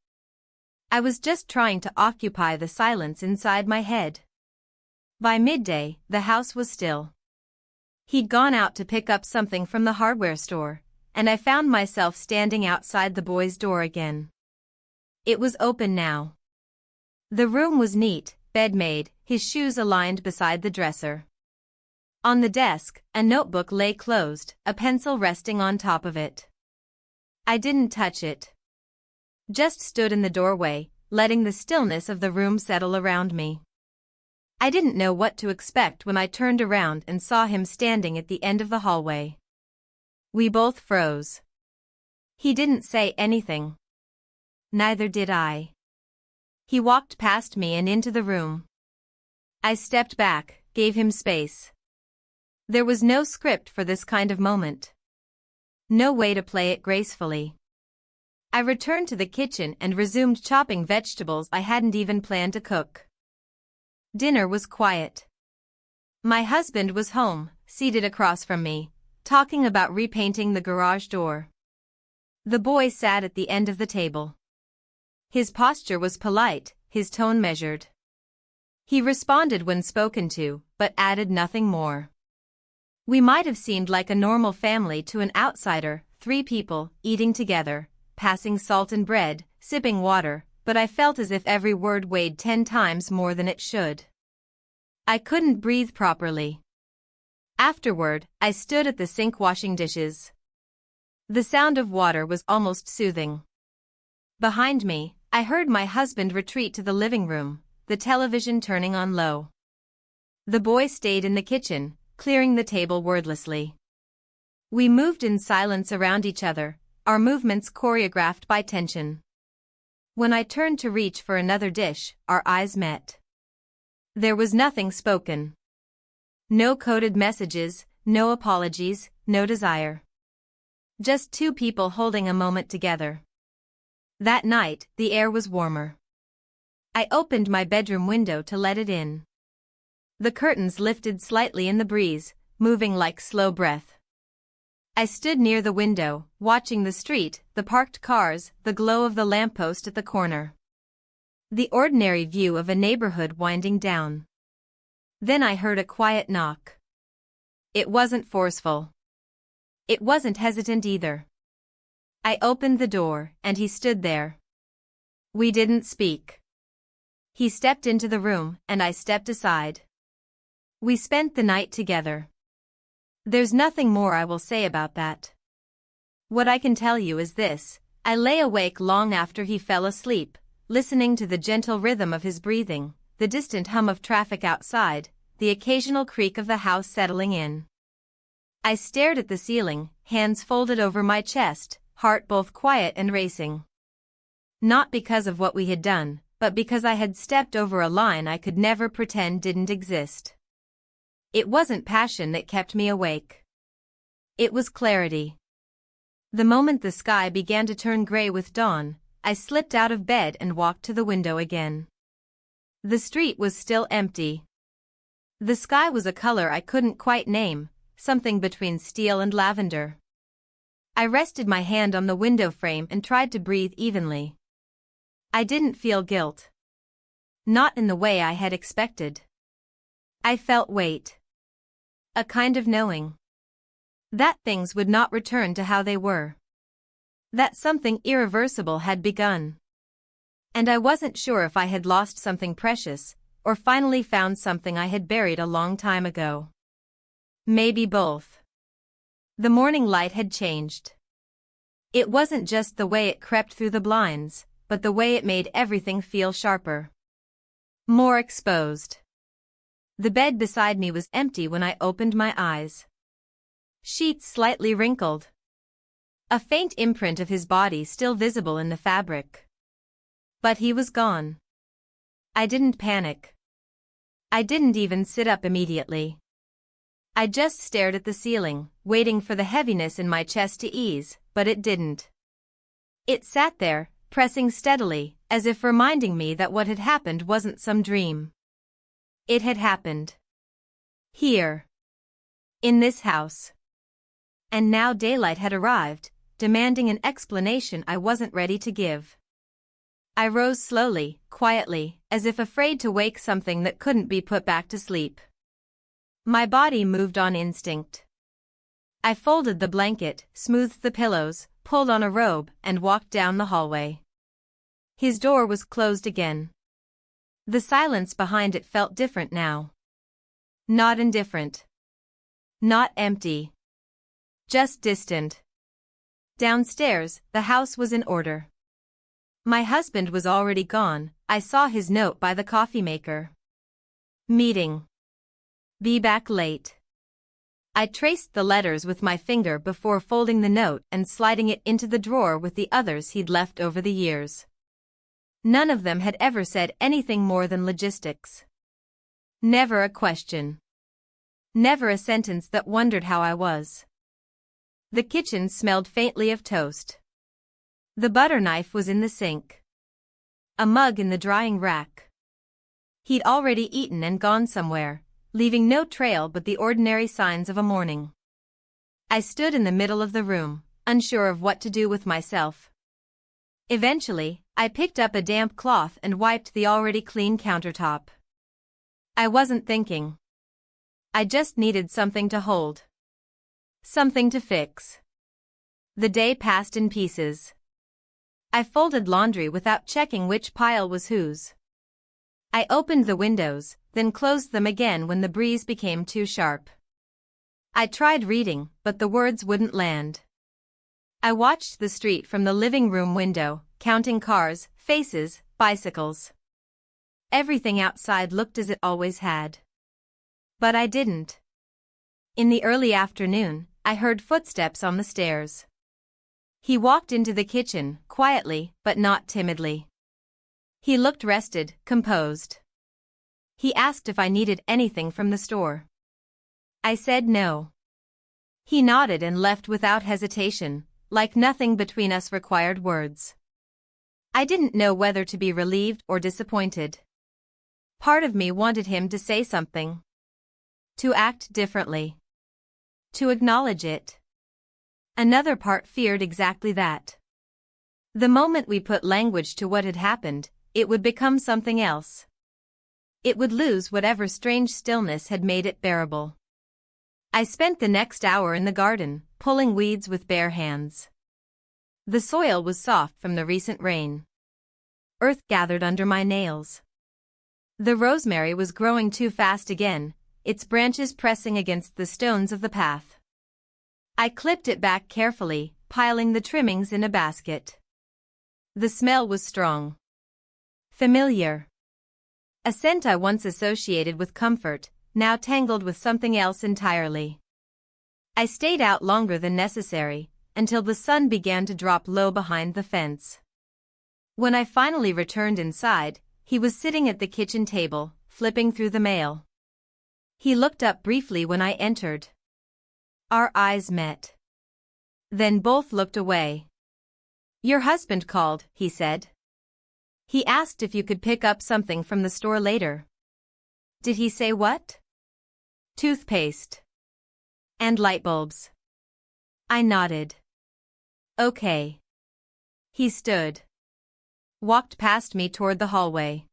I was just trying to occupy the silence inside my head. By midday, the house was still. He'd gone out to pick up something from the hardware store, and I found myself standing outside the boy's door again. It was open now. The room was neat, bed made, his shoes aligned beside the dresser. On the desk, a notebook lay closed, a pencil resting on top of it. I didn't touch it. Just stood in the doorway, letting the stillness of the room settle around me. I didn't know what to expect when I turned around and saw him standing at the end of the hallway. We both froze. He didn't say anything. Neither did I. He walked past me and into the room. I stepped back, gave him space. There was no script for this kind of moment. No way to play it gracefully. I returned to the kitchen and resumed chopping vegetables I hadn't even planned to cook. Dinner was quiet. My husband was home, seated across from me, talking about repainting the garage door. The boy sat at the end of the table. His posture was polite, his tone measured. He responded when spoken to, but added nothing more. We might have seemed like a normal family to an outsider, 3 people, eating together, passing salt and bread, sipping water, but I felt as if every word weighed 10 times more than it should. I couldn't breathe properly. Afterward, I stood at the sink washing dishes. The sound of water was almost soothing. Behind me, I heard my husband retreat to the living room, the television turning on low. The boy stayed in the kitchen, clearing the table wordlessly. We moved in silence around each other, our movements choreographed by tension. When I turned to reach for another dish, our eyes met. There was nothing spoken. No coded messages, no apologies, no desire. Just 2 people holding a moment together. That night, the air was warmer. I opened my bedroom window to let it in. The curtains lifted slightly in the breeze, moving like slow breath. I stood near the window, watching the street, the parked cars, the glow of the lamppost at the corner. The ordinary view of a neighborhood winding down. Then I heard a quiet knock. It wasn't forceful. It wasn't hesitant either. I opened the door, and he stood there. We didn't speak. He stepped into the room, and I stepped aside. We spent the night together. There's nothing more I will say about that. What I can tell you is this: I lay awake long after he fell asleep, listening to the gentle rhythm of his breathing, the distant hum of traffic outside, the occasional creak of the house settling in. I stared at the ceiling, hands folded over my chest, heart both quiet and racing. Not because of what we had done, but because I had stepped over a line I could never pretend didn't exist. It wasn't passion that kept me awake. It was clarity. The moment the sky began to turn gray with dawn, I slipped out of bed and walked to the window again. The street was still empty. The sky was a color I couldn't quite name, something between steel and lavender. I rested my hand on the window frame and tried to breathe evenly. I didn't feel guilt. Not in the way I had expected. I felt weight. A kind of knowing. That things would not return to how they were. That something irreversible had begun. And I wasn't sure if I had lost something precious, or finally found something I had buried a long time ago. Maybe both. The morning light had changed. It wasn't just the way it crept through the blinds, but the way it made everything feel sharper. More exposed. The bed beside me was empty when I opened my eyes. Sheets slightly wrinkled. A faint imprint of his body still visible in the fabric. But he was gone. I didn't panic. I didn't even sit up immediately. I just stared at the ceiling, waiting for the heaviness in my chest to ease, but it didn't. It sat there, pressing steadily, as if reminding me that what had happened wasn't some dream. It had happened. Here. In this house. And now daylight had arrived, demanding an explanation I wasn't ready to give. I rose slowly, quietly, as if afraid to wake something that couldn't be put back to sleep. My body moved on instinct. I folded the blanket, smoothed the pillows, pulled on a robe, and walked down the hallway. His door was closed again. The silence behind it felt different now. Not indifferent. Not empty. Just distant. Downstairs, the house was in order. My husband was already gone. I saw his note by the coffee maker. Meeting. Be back late. I traced the letters with my finger before folding the note and sliding it into the drawer with the others he'd left over the years. None of them had ever said anything more than logistics. Never a question. Never a sentence that wondered how I was. The kitchen smelled faintly of toast. The butter knife was in the sink. A mug in the drying rack. He'd already eaten and gone somewhere, leaving no trail but the ordinary signs of a morning. I stood in the middle of the room, unsure of what to do with myself. Eventually, I picked up a damp cloth and wiped the already clean countertop. I wasn't thinking. I just needed something to hold. Something to fix. The day passed in pieces. I folded laundry without checking which pile was whose. I opened the windows, then closed them again when the breeze became too sharp. I tried reading, but the words wouldn't land. I watched the street from the living room window, counting cars, faces, bicycles. Everything outside looked as it always had. But I didn't. In the early afternoon, I heard footsteps on the stairs. He walked into the kitchen, quietly, but not timidly. He looked rested, composed. He asked if I needed anything from the store. I said no. He nodded and left without hesitation, like nothing between us required words. I didn't know whether to be relieved or disappointed. Part of me wanted him to say something. To act differently. To acknowledge it. Another part feared exactly that. The moment we put language to what had happened, it would become something else. It would lose whatever strange stillness had made it bearable. I spent the next hour in the garden, pulling weeds with bare hands. The soil was soft from the recent rain. Earth gathered under my nails. The rosemary was growing too fast again, its branches pressing against the stones of the path. I clipped it back carefully, piling the trimmings in a basket. The smell was strong. Familiar. A scent I once associated with comfort, now tangled with something else entirely. I stayed out longer than necessary, until the sun began to drop low behind the fence. When I finally returned inside, he was sitting at the kitchen table, flipping through the mail. He looked up briefly when I entered. Our eyes met. Then both looked away. "Your husband called," he said. "He asked if you could pick up something from the store later." "Did he say what?" "Toothpaste. And light bulbs." I nodded. "Okay." He stood. Walked past me toward the hallway.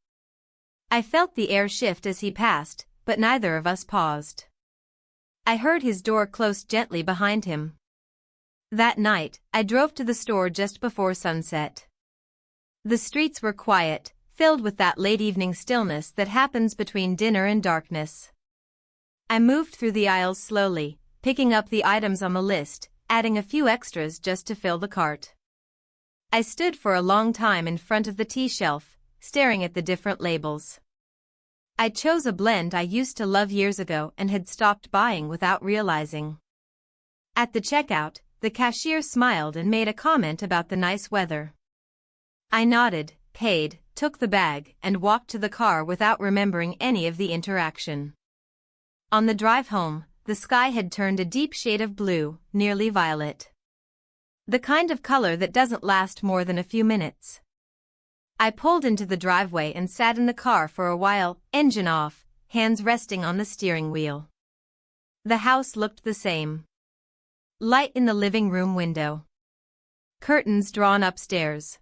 I felt the air shift as he passed, but neither of us paused. I heard his door close gently behind him. That night, I drove to the store just before sunset. The streets were quiet, filled with that late evening stillness that happens between dinner and darkness. I moved through the aisles slowly, picking up the items on the list, adding a few extras just to fill the cart. I stood for a long time in front of the tea shelf, staring at the different labels. I chose a blend I used to love years ago and had stopped buying without realizing. At the checkout, the cashier smiled and made a comment about the nice weather. I nodded, paid, took the bag, and walked to the car without remembering any of the interaction. On the drive home, the sky had turned a deep shade of blue, nearly violet. The kind of color that doesn't last more than a few minutes. I pulled into the driveway and sat in the car for a while, engine off, hands resting on the steering wheel. The house looked the same. Light in the living room window. Curtains drawn upstairs.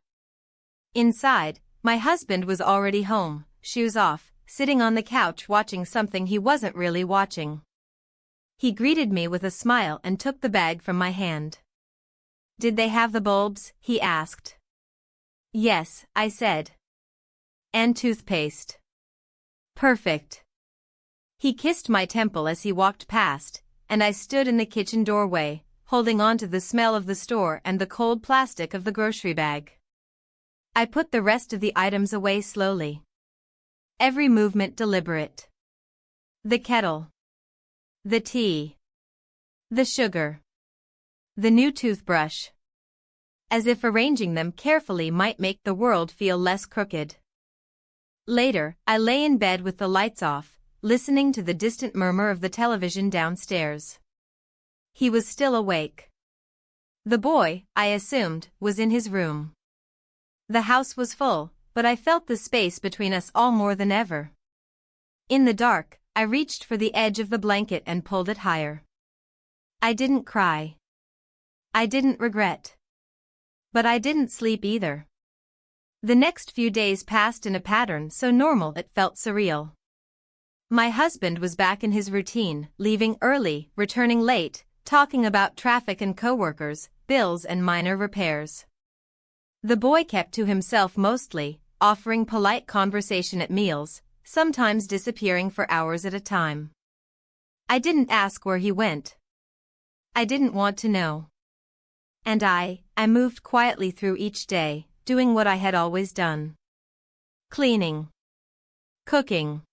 Inside, my husband was already home, shoes off, sitting on the couch watching something he wasn't really watching. He greeted me with a smile and took the bag from my hand. "Did they have the bulbs?" he asked. "Yes," I said. "And toothpaste." "Perfect." He kissed my temple as he walked past, and I stood in the kitchen doorway, holding on to the smell of the store and the cold plastic of the grocery bag. I put the rest of the items away slowly. Every movement deliberate. The kettle. The tea. The sugar. The new toothbrush. As if arranging them carefully might make the world feel less crooked. Later, I lay in bed with the lights off, listening to the distant murmur of the television downstairs. He was still awake. The boy, I assumed, was in his room. The house was full, but I felt the space between us all more than ever. In the dark, I reached for the edge of the blanket and pulled it higher. I didn't cry. I didn't regret. But I didn't sleep either. The next few days passed in a pattern so normal it felt surreal. My husband was back in his routine, leaving early, returning late, talking about traffic and coworkers, bills and minor repairs. The boy kept to himself mostly, offering polite conversation at meals, sometimes disappearing for hours at a time. I didn't ask where he went. I didn't want to know. And I moved quietly through each day, doing what I had always done. Cleaning. Cooking.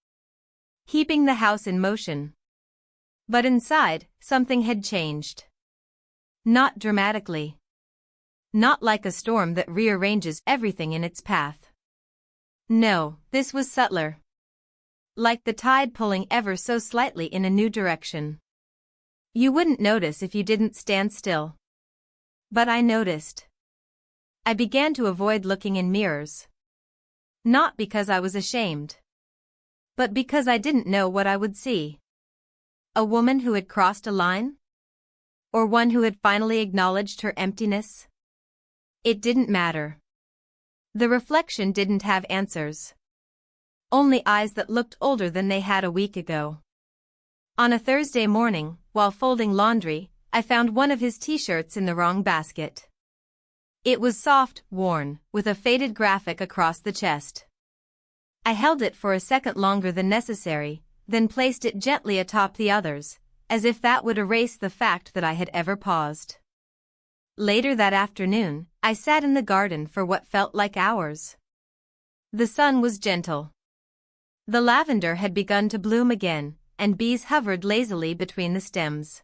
Keeping the house in motion. But inside, something had changed. Not dramatically. Not like a storm that rearranges everything in its path. No, this was subtler. Like the tide pulling ever so slightly in a new direction. You wouldn't notice if you didn't stand still. But I noticed. I began to avoid looking in mirrors. Not because I was ashamed. But because I didn't know what I would see. A woman who had crossed a line? Or one who had finally acknowledged her emptiness? It didn't matter. The reflection didn't have answers. Only eyes that looked older than they had a week ago. On a Thursday morning, while folding laundry, I found one of his t-shirts in the wrong basket. It was soft, worn, with a faded graphic across the chest. I held it for a second longer than necessary, then placed it gently atop the others, as if that would erase the fact that I had ever paused. Later that afternoon, I sat in the garden for what felt like hours. The sun was gentle. The lavender had begun to bloom again, and bees hovered lazily between the stems.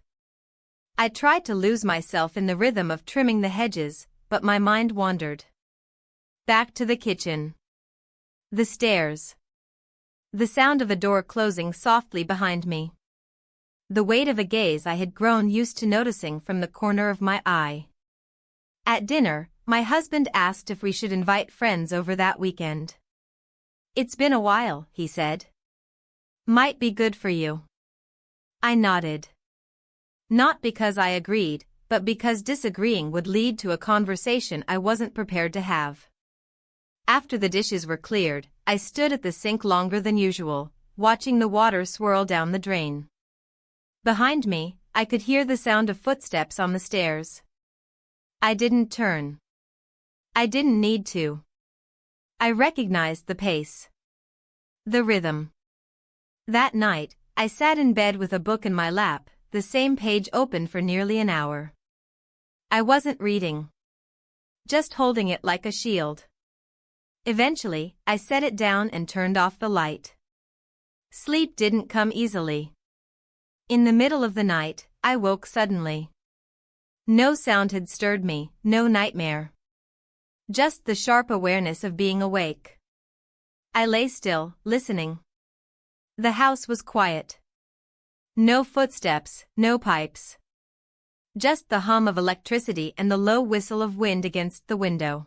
I tried to lose myself in the rhythm of trimming the hedges, but my mind wandered. Back to the kitchen. The stairs. The sound of a door closing softly behind me. The weight of a gaze I had grown used to noticing from the corner of my eye. At dinner, my husband asked if we should invite friends over that weekend. "It's been a while," he said. "Might be good for you." I nodded. Not because I agreed, but because disagreeing would lead to a conversation I wasn't prepared to have. After the dishes were cleared, I stood at the sink longer than usual, watching the water swirl down the drain. Behind me, I could hear the sound of footsteps on the stairs. I didn't turn. I didn't need to. I recognized the pace. The rhythm. That night, I sat in bed with a book in my lap, the same page open for nearly an hour. I wasn't reading. Just holding it like a shield. Eventually, I set it down and turned off the light. Sleep didn't come easily. In the middle of the night, I woke suddenly. No sound had stirred me, no nightmare. Just the sharp awareness of being awake. I lay still, listening. The house was quiet. No footsteps, no pipes. Just the hum of electricity and the low whistle of wind against the window.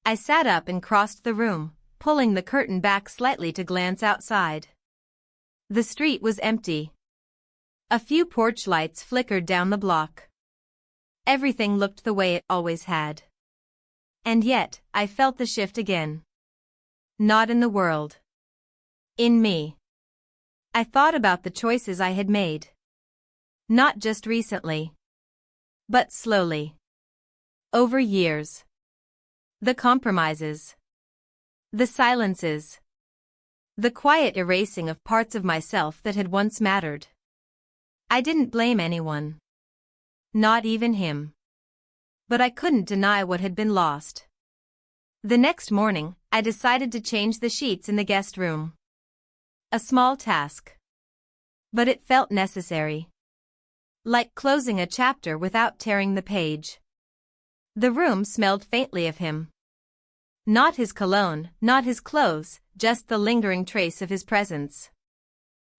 I sat up and crossed the room, pulling the curtain back slightly to glance outside. The street was empty. A few porch lights flickered down the block. Everything looked the way it always had. And yet, I felt the shift again. Not in the world. In me. I thought about the choices I had made. Not just recently. But slowly. Over years. The compromises. The silences. The quiet erasing of parts of myself that had once mattered. I didn't blame anyone. Not even him. But I couldn't deny what had been lost. The next morning, I decided to change the sheets in the guest room. A small task. But it felt necessary. Like closing a chapter without tearing the page. The room smelled faintly of him. Not his cologne, not his clothes, just the lingering trace of his presence.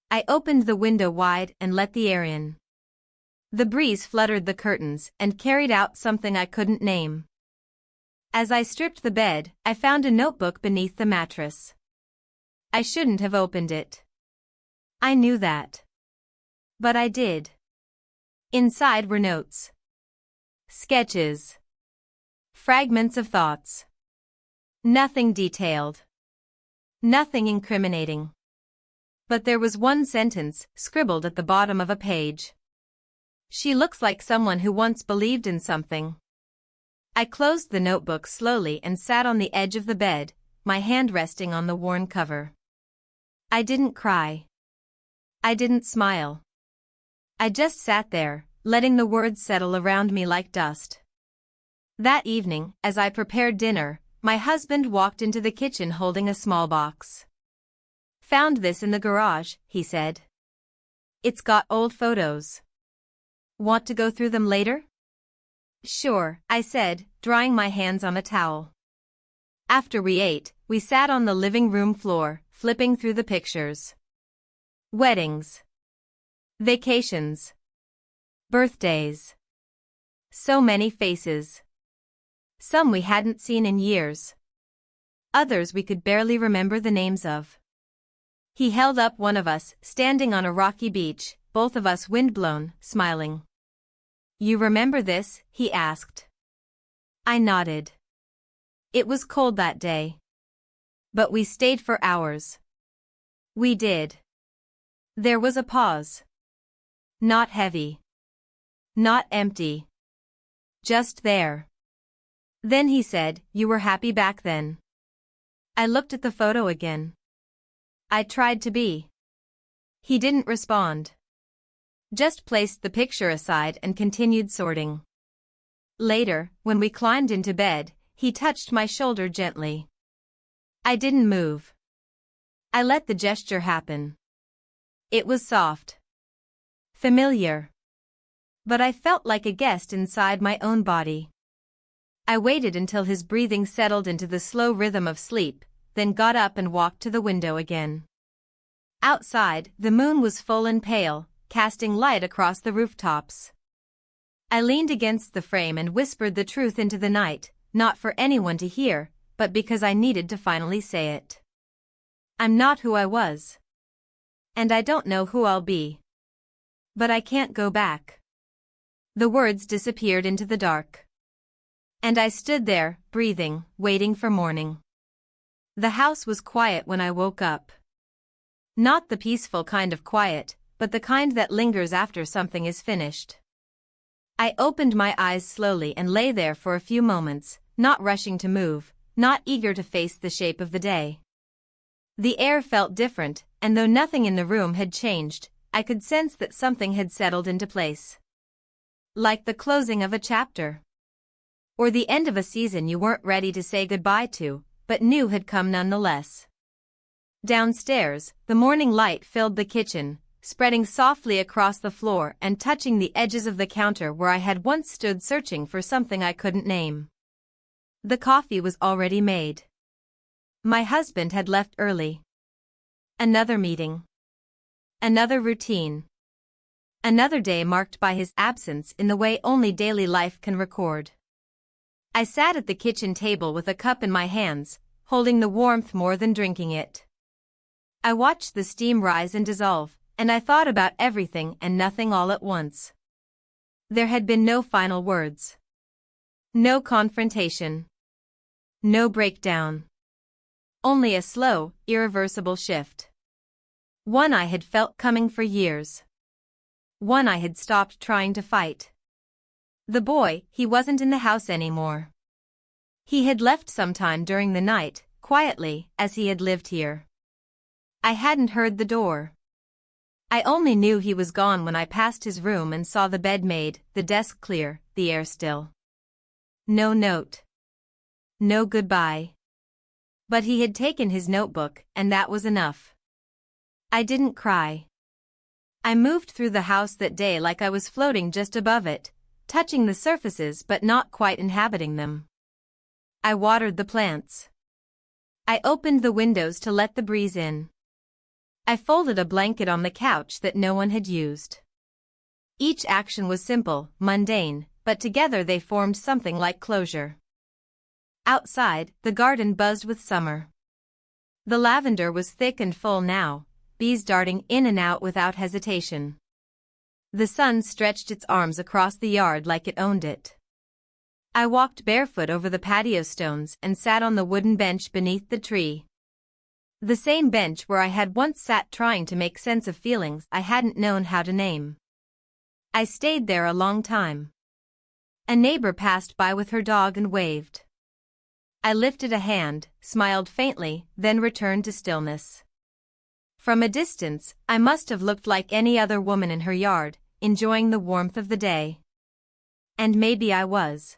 I opened the window wide and let the air in. The breeze fluttered the curtains and carried out something I couldn't name. As I stripped the bed, I found a notebook beneath the mattress. I shouldn't have opened it. I knew that. But I did. Inside were notes. Sketches. Fragments of thoughts. Nothing detailed. Nothing incriminating. But there was one sentence, scribbled at the bottom of a page. "She looks like someone who once believed in something." I closed the notebook slowly and sat on the edge of the bed, my hand resting on the worn cover. I didn't cry. I didn't smile. I just sat there, letting the words settle around me like dust. That evening, as I prepared dinner, my husband walked into the kitchen holding a small box. "Found this in the garage," he said. "It's got old photos. Want to go through them later?" "Sure," I said, drying my hands on a towel. After we ate, we sat on the living room floor, flipping through the pictures. Weddings. Vacations. Birthdays. So many faces. Some we hadn't seen in years. Others we could barely remember the names of. He held up one of us, standing on a rocky beach, both of us windblown, smiling. "You remember this?" he asked. I nodded. It was cold that day. But we stayed for hours. We did. There was a pause. Not heavy. Not empty. Just there. Then he said, "You were happy back then." I looked at the photo again. I tried to be. He didn't respond. Just placed the picture aside and continued sorting. Later, when we climbed into bed, he touched my shoulder gently. I didn't move. I let the gesture happen. It was soft. Familiar. But I felt like a guest inside my own body. I waited until his breathing settled into the slow rhythm of sleep, then got up and walked to the window again. Outside, the moon was full and pale, casting light across the rooftops. I leaned against the frame and whispered the truth into the night, not for anyone to hear, but because I needed to finally say it. I'm not who I was. And I don't know who I'll be. But I can't go back. The words disappeared into the dark. And I stood there, breathing, waiting for morning. The house was quiet when I woke up. Not the peaceful kind of quiet, but the kind that lingers after something is finished. I opened my eyes slowly and lay there for a few moments, not rushing to move, not eager to face the shape of the day. The air felt different, and though nothing in the room had changed, I could sense that something had settled into place. Like the closing of a chapter. Or the end of a season you weren't ready to say goodbye to, but knew had come nonetheless. Downstairs, the morning light filled the kitchen, spreading softly across the floor and touching the edges of the counter where I had once stood searching for something I couldn't name. The coffee was already made. My husband had left early. Another meeting. Another routine. Another day marked by his absence in the way only daily life can record. I sat at the kitchen table with a cup in my hands, holding the warmth more than drinking it. I watched the steam rise and dissolve, and I thought about everything and nothing all at once. There had been no final words. No confrontation. No breakdown. Only a slow, irreversible shift. One I had felt coming for years. One I had stopped trying to fight. The boy, he wasn't in the house anymore. He had left sometime during the night, quietly, as he had lived here. I hadn't heard the door. I only knew he was gone when I passed his room and saw the bed made, the desk clear, the air still. No note. No goodbye. But he had taken his notebook, and that was enough. I didn't cry. I moved through the house that day like I was floating just above it, touching the surfaces but not quite inhabiting them. I watered the plants. I opened the windows to let the breeze in. I folded a blanket on the couch that no one had used. Each action was simple, mundane, but together they formed something like closure. Outside, the garden buzzed with summer. The lavender was thick and full now, bees darting in and out without hesitation. The sun stretched its arms across the yard like it owned it. I walked barefoot over the patio stones and sat on the wooden bench beneath the tree. The same bench where I had once sat trying to make sense of feelings I hadn't known how to name. I stayed there a long time. A neighbor passed by with her dog and waved. I lifted a hand, smiled faintly, then returned to stillness. From a distance, I must have looked like any other woman in her yard, enjoying the warmth of the day. And maybe I was.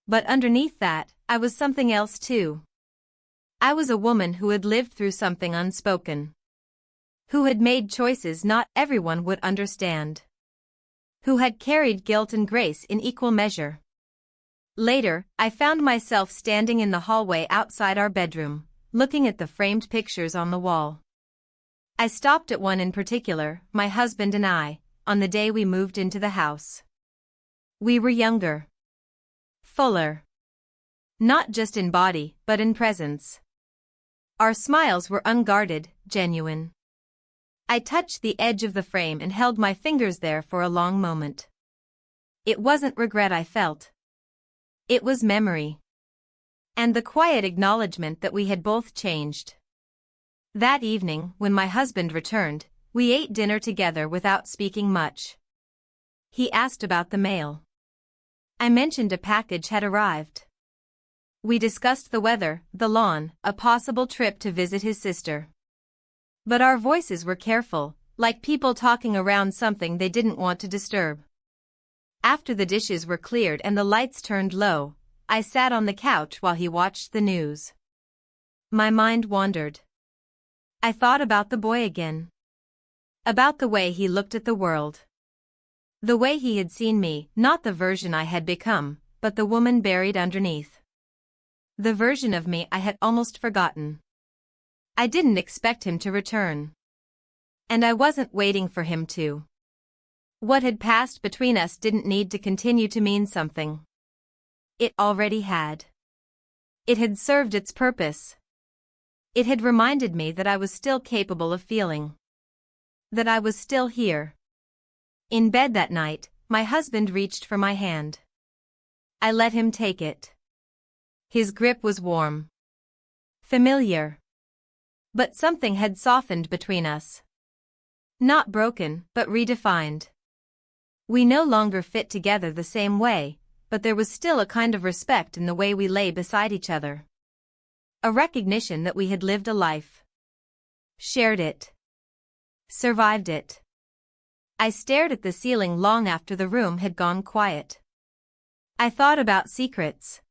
But underneath that, I was something else too. I was a woman who had lived through something unspoken. Who had made choices not everyone would understand. Who had carried guilt and grace in equal measure. Later, I found myself standing in the hallway outside our bedroom, looking at the framed pictures on the wall. I stopped at one in particular, my husband and I, on the day we moved into the house. We were younger. Fuller. Not just in body, but in presence. Our smiles were unguarded, genuine. I touched the edge of the frame and held my fingers there for a long moment. It wasn't regret I felt. It was memory. And the quiet acknowledgement that we had both changed. That evening, when my husband returned, we ate dinner together without speaking much. He asked about the mail. I mentioned a package had arrived. We discussed the weather, the lawn, a possible trip to visit his sister. But our voices were careful, like people talking around something they didn't want to disturb. After the dishes were cleared and the lights turned low, I sat on the couch while he watched the news. My mind wandered. I thought about the boy again. About the way he looked at the world. The way he had seen me, not the version I had become, but the woman buried underneath. The version of me I had almost forgotten. I didn't expect him to return. And I wasn't waiting for him to. What had passed between us didn't need to continue to mean something. It already had. It had served its purpose. It had reminded me that I was still capable of feeling. That I was still here. In bed that night, my husband reached for my hand. I let him take it. His grip was warm. Familiar. But something had softened between us. Not broken, but redefined. We no longer fit together the same way, but there was still a kind of respect in the way we lay beside each other. A recognition that we had lived a life. Shared it. Survived it. I stared at the ceiling long after the room had gone quiet. I thought about secrets.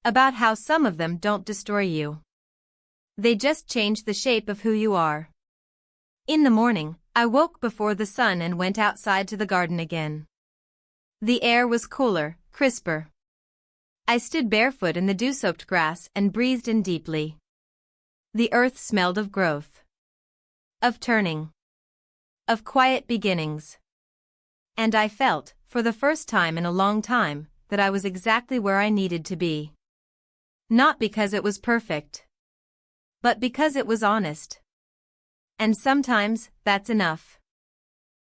About how some of them don't destroy you. They just change the shape of who you are. In the morning, I woke before the sun and went outside to the garden again. The air was cooler, crisper. I stood barefoot in the dew-soaked grass and breathed in deeply. The earth smelled of growth. Of turning. Of quiet beginnings. And I felt, for the first time in a long time, that I was exactly where I needed to be. Not because it was perfect. But because it was honest. And sometimes, that's enough.